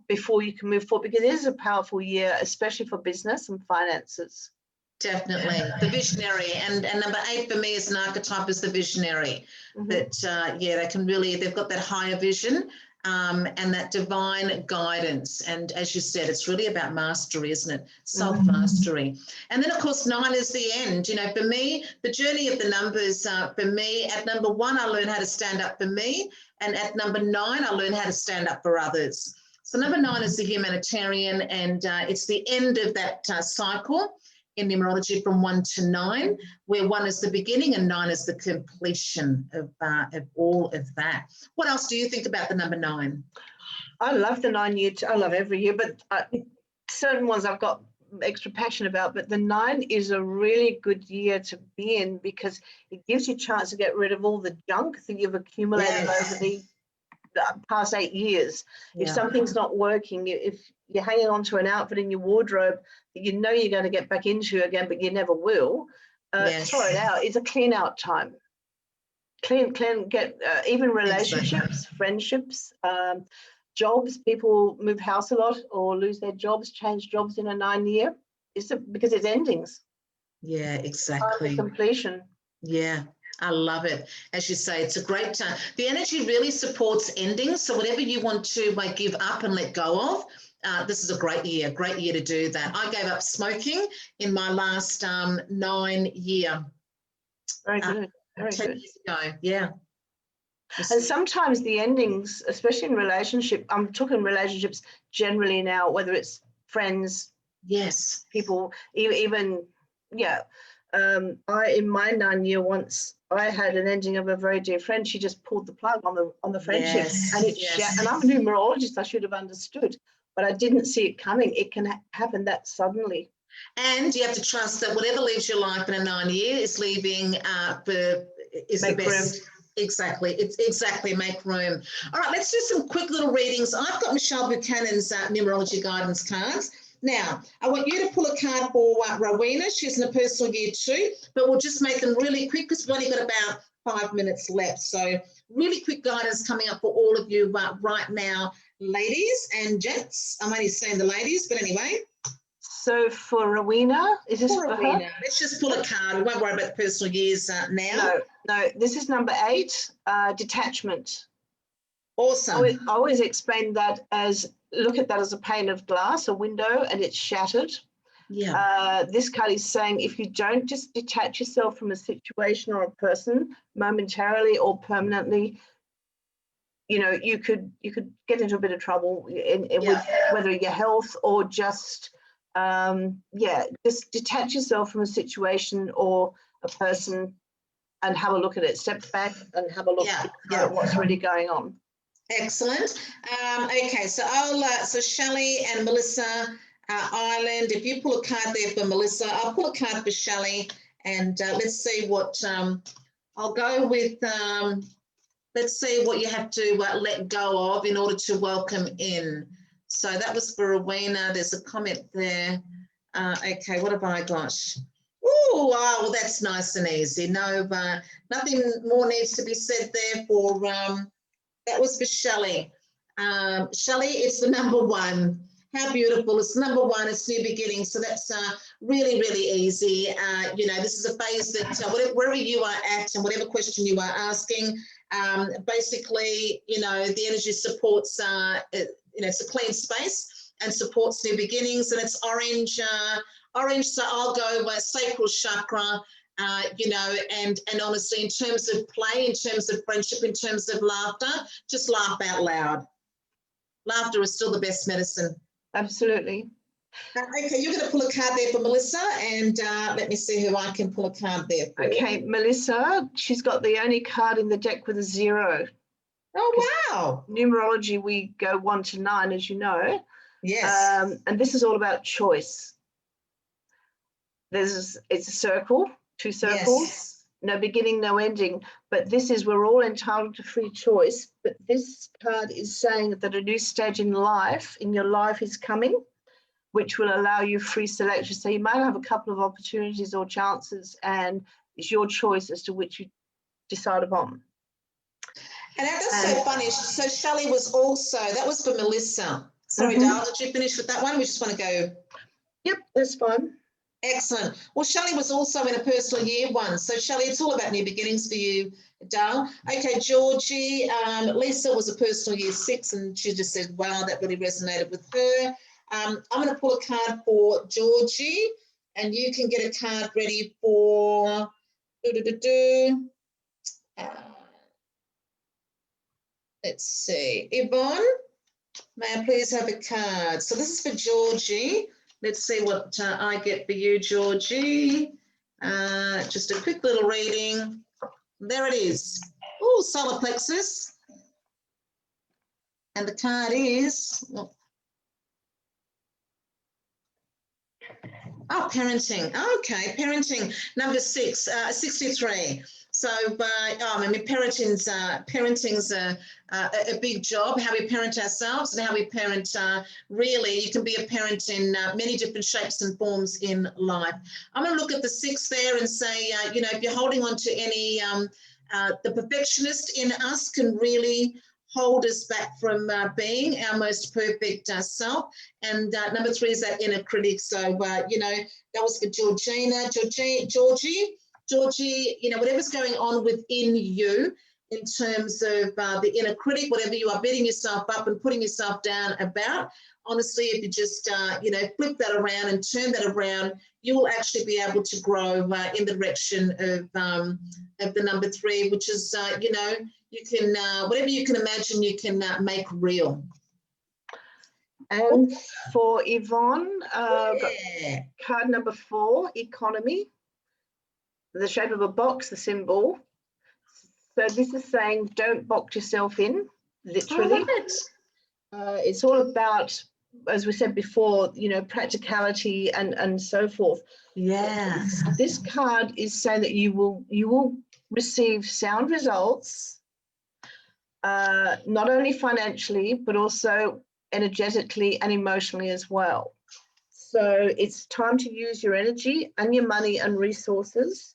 before you can move forward, because it is a powerful year, especially for business and finances. Definitely. The visionary, and number 8 for me is an archetype as the visionary. That they've got that higher vision and that divine guidance. And as you said, it's really about mastery, isn't it? Self-mastery. And then of course 9 is the end. For me, the journey of the numbers, for me, at number 1, I learned how to stand up for me. And at number 9, I learned how to stand up for others. So number 9 is the humanitarian, and it's the end of that cycle in numerology from 1 to 9, where 1 is the beginning and 9 is the completion of all of that. What else do you think about the number 9? I love the 9 year. I love every year, but certain ones I've got extra passion about. But the 9 is a really good year to be in, because it gives you a chance to get rid of all the junk that you've accumulated over the past 8 years. If something's not working, if you're hanging on to an outfit in your wardrobe that you're going to get back into again, but you never will, throw it out. It's a clean out time. Clean, get even relationships, friendships, jobs. People move house a lot or lose their jobs, change jobs in a 9 year. Because it's endings. Yeah, exactly. Completion. Yeah. I love it. As you say, it's a great time. The energy really supports endings. So whatever you want to give up and let go of, this is a great year to do that. I gave up smoking in my last 9 year. Very good. Very 10 good. years ago. Yeah. And sometimes the endings, especially in relationship, I'm talking relationships generally now, whether it's friends, people, even in my 9 year once, I had an ending of a very dear friend. She just pulled the plug on the friendship, and and I'm a numerologist. I should have understood, but I didn't see it coming. It can happen that suddenly. And you have to trust that whatever leaves your life in a 9 year is leaving the best. Room. Exactly. It's exactly make room. All right, let's do some quick little readings. I've got Michelle Buchanan's numerology guidance cards. Now, I want you to pull a card for Rowena. She's in a personal year 2, but we'll just make them really quick because we've only got about 5 minutes left. So really quick guidance coming up for all of you right now, ladies and gents. I'm only saying the ladies, but anyway. So for Rowena, is this for Rowena? Her? Let's just pull a card. We won't worry about the personal years now. No, this is number 8, detachment. Awesome. I always explain that as, look at that as a pane of glass, a window, and it's shattered. Yeah. This card is saying if you don't just detach yourself from a situation or a person momentarily or permanently, you could get into a bit of trouble with whether your health or just just detach yourself from a situation or a person and have a look at it. Step back and have a look at what's really going on. Excellent. Okay, so so Shelley and Melissa Ireland, if you pull a card there for Melissa, I'll pull a card for Shelley, and let's see what I'll go with. Let's see what you have to let go of in order to welcome in. So that was for Rowena. There's a comment there. Okay, what have I got? Oh, well, that's nice and easy. No, nothing more needs to be said there for. That was for Shelley. Shelley, it's the number 1. How beautiful. It's number 1. It's new beginnings. So that's really, really easy. This is a phase that wherever you are at and whatever question you are asking, basically, the energy supports, it's a clean space and supports new beginnings. And it's orange. So I'll go sacral chakra. And honestly, in terms of play, in terms of friendship, in terms of laughter, just laugh out loud. Laughter is still the best medicine. Absolutely. Okay, you're going to pull a card there for Melissa, and let me see who I can pull a card there for. Okay, Melissa, she's got the only card in the deck with a 0. Oh, wow. Numerology, we go 1 to 9, as you know. Yes. And this is all about choice. It's a circle, 2 circles. Yes. No beginning, no ending, but this is, we're all entitled to free choice, but this card is saying that a new stage in your life is coming, which will allow you free selection. So you might have a couple of opportunities or chances, and it's your choice as to which you decide upon. And that's so funny. So Shelley was also, that was for Melissa. Sorry, Dale, did you finish with that one? We just want to go. Yep, that's fine. Excellent. Well, Shelley was also in a personal year 1. So Shelley, it's all about new beginnings for you, Dale. Okay, Georgie, Lisa was a personal year 6, and she just said, wow, that really resonated with her. I'm going to pull a card for Georgie, and you can get a card ready for let's see, Yvonne, may I please have a card? So this is for Georgie. Let's see what I get for you, Georgie. Just a quick little reading. There it is. Oh, solar plexus. And the card is, parenting. Okay, parenting, number 6, 63. So, parenting's a big job, how we parent ourselves and how we parent, really, you can be a parent in many different shapes and forms in life. I'm going to look at the 6 there and say, if you're holding on to any, the perfectionist in us can really hold us back from being our most perfect self. And number 3 is that inner critic. So, that was for Georgina. Georgie, whatever's going on within you in terms of the inner critic, whatever you are beating yourself up and putting yourself down about, honestly, if you just, flip that around and turn that around, you will actually be able to grow in the direction of the number 3, which is, you can, whatever you can imagine, you can make real. And for Yvonne, card number 4, economy, the shape of a box, the symbol. So this is saying don't box yourself in, literally. It's all about, as we said before, practicality and so forth. Yes. This card is saying that you will receive sound results, not only financially, but also energetically and emotionally as well. So it's time to use your energy and your money and resources,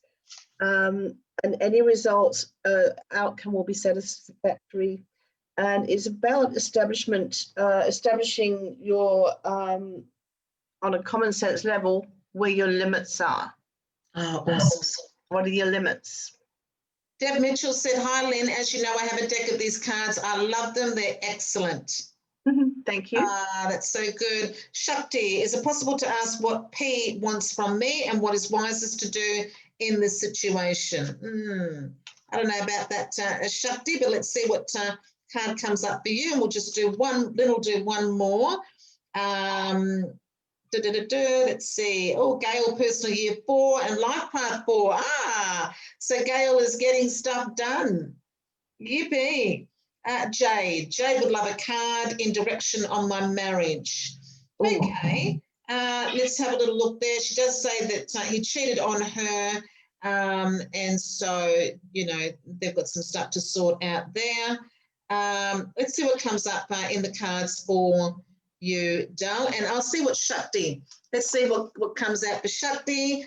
and any results outcome will be satisfactory. And it's about establishing your on a common sense level where your limits are. Oh, awesome. What are your limits? Deb Mitchell said, hi, Lynn. As you know, I have a deck of these cards. I love them. They're excellent. Thank you. That's so good. Shakti, is it possible to ask what P wants from me and what is wisest to do in this situation? I don't know about that, Shakti, but let's see what card comes up for you, and we'll just do one. Then we'll do one more. Let's see. Oh, Gail, personal year 4 and life path 4. So Gail is getting stuff done. Yippee. Jade would love a card in direction on my marriage. Okay. Let's have a little look there. She does say that he cheated on her, and so, they've got some stuff to sort out there. Let's see what comes up in the cards for you, Dal, and I'll see what Shakti, let's see what comes out for Shakti.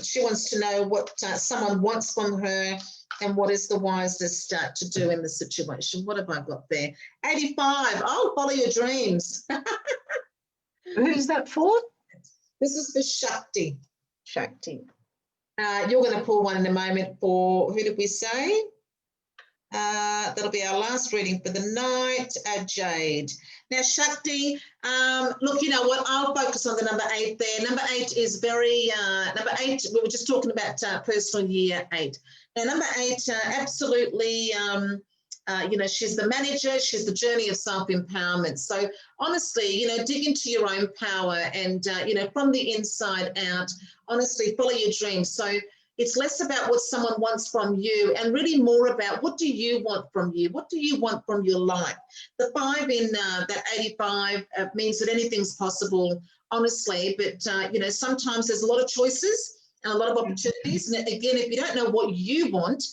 She wants to know what someone wants from her and what is the wisest to do in the situation. What have I got there? 85. Oh, follow your dreams. Who's that for? This is for Shakti. Shakti. You're going to pull one in a moment for, who did we say? That'll be our last reading for the night, Jade. Now, Shakti, look, you know what? I'll focus on the number 8 there. Number 8 is very, number 8, we were just talking about personal year 8. Now, number 8, absolutely she's the manager, she's the journey of self-empowerment. So honestly, dig into your own power and, from the inside out, honestly, follow your dreams. So it's less about what someone wants from you and really more about what do you want from you? What do you want from your life? The 5 in that 85 means that anything's possible, honestly, but, sometimes there's a lot of choices and a lot of opportunities. And again, if you don't know what you want,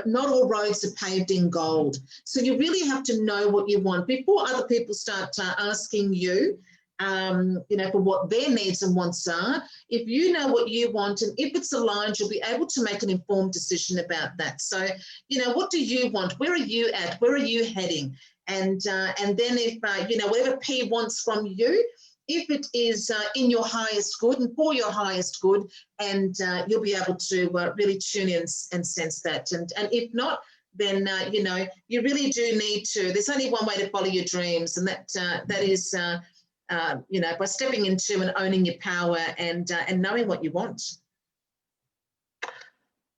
not all roads are paved in gold. So you really have to know what you want before other people start asking you, for what their needs and wants are. If you know what you want and if it's aligned, you'll be able to make an informed decision about that. So, what do you want? Where are you at? Where are you heading? And then if, whatever P wants from you, if it is in your highest good and for your highest good, and you'll be able to really tune in and sense that. And if not, then, you really do need to. There's only one way to follow your dreams, and that is, by stepping into and owning your power and knowing what you want.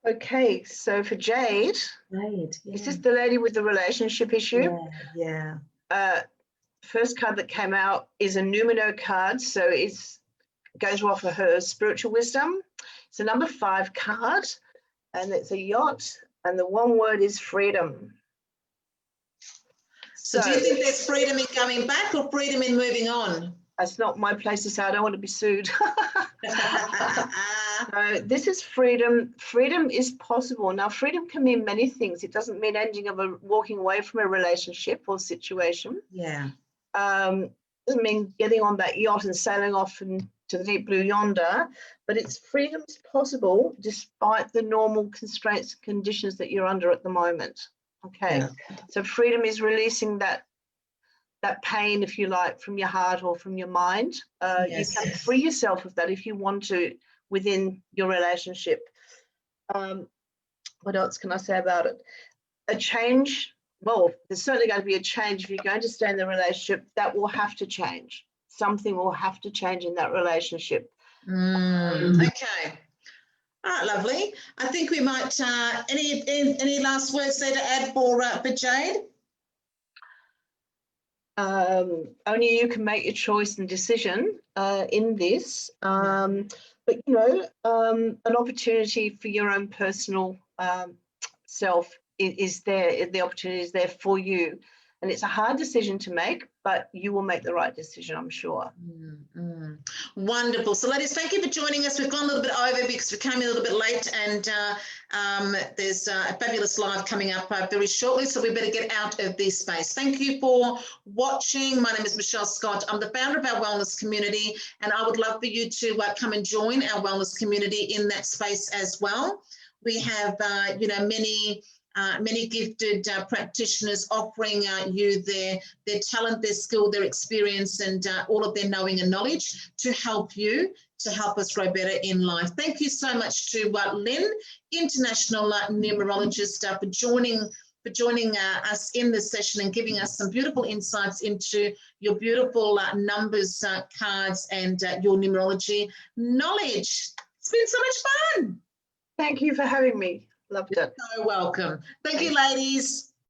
Okay, so for Jade, is this the lady with the relationship issue? Yeah. First card that came out is a Numino card, so it's going to offer her spiritual wisdom. It's a number 5 card, and it's a yacht, and the one word is freedom. So do you think there's freedom in going back or freedom in moving on? That's not my place to say. I don't want to be sued. No, this is freedom. Freedom is possible. Now, freedom can mean many things. It doesn't mean walking away from a relationship or situation. Yeah. Doesn't mean getting on that yacht and sailing off to the deep blue yonder, but it's freedom is possible despite the normal constraints and conditions that you're under at the moment. Okay, yeah. So freedom is releasing that pain, if you like, from your heart or from your mind. Yes. You can free yourself of that if you want to within your relationship. What else can I say about it? A change. Well, there's certainly going to be a change if you're going to stay in the relationship. That will have to change. Something will have to change in that relationship. Okay. All right, lovely. I think we might. Any last words there to add for Jade? Only you can make your choice and decision in this. But an opportunity for your own personal self is there. The opportunity is there for you, and it's a hard decision to make, but you will make the right decision, I'm sure. Wonderful. So ladies, thank you for joining us. We've gone a little bit over because we came in a little bit late, and there's a fabulous live coming up very shortly, so we better get out of this space. Thank you for watching. My name is Michele Scott. I'm the founder of our wellness community, and I would love for you to come and join our wellness community in that space as well. We have many gifted practitioners offering you their talent, their skill, their experience, and all of their knowing and knowledge to help you, to help us grow better in life. Thank you so much to Lyn, international numerologist, for joining us in this session and giving us some beautiful insights into your beautiful numbers cards and your numerology knowledge. It's been so much fun. Thank you for having me. Loved it. You're so welcome. Thank you, ladies.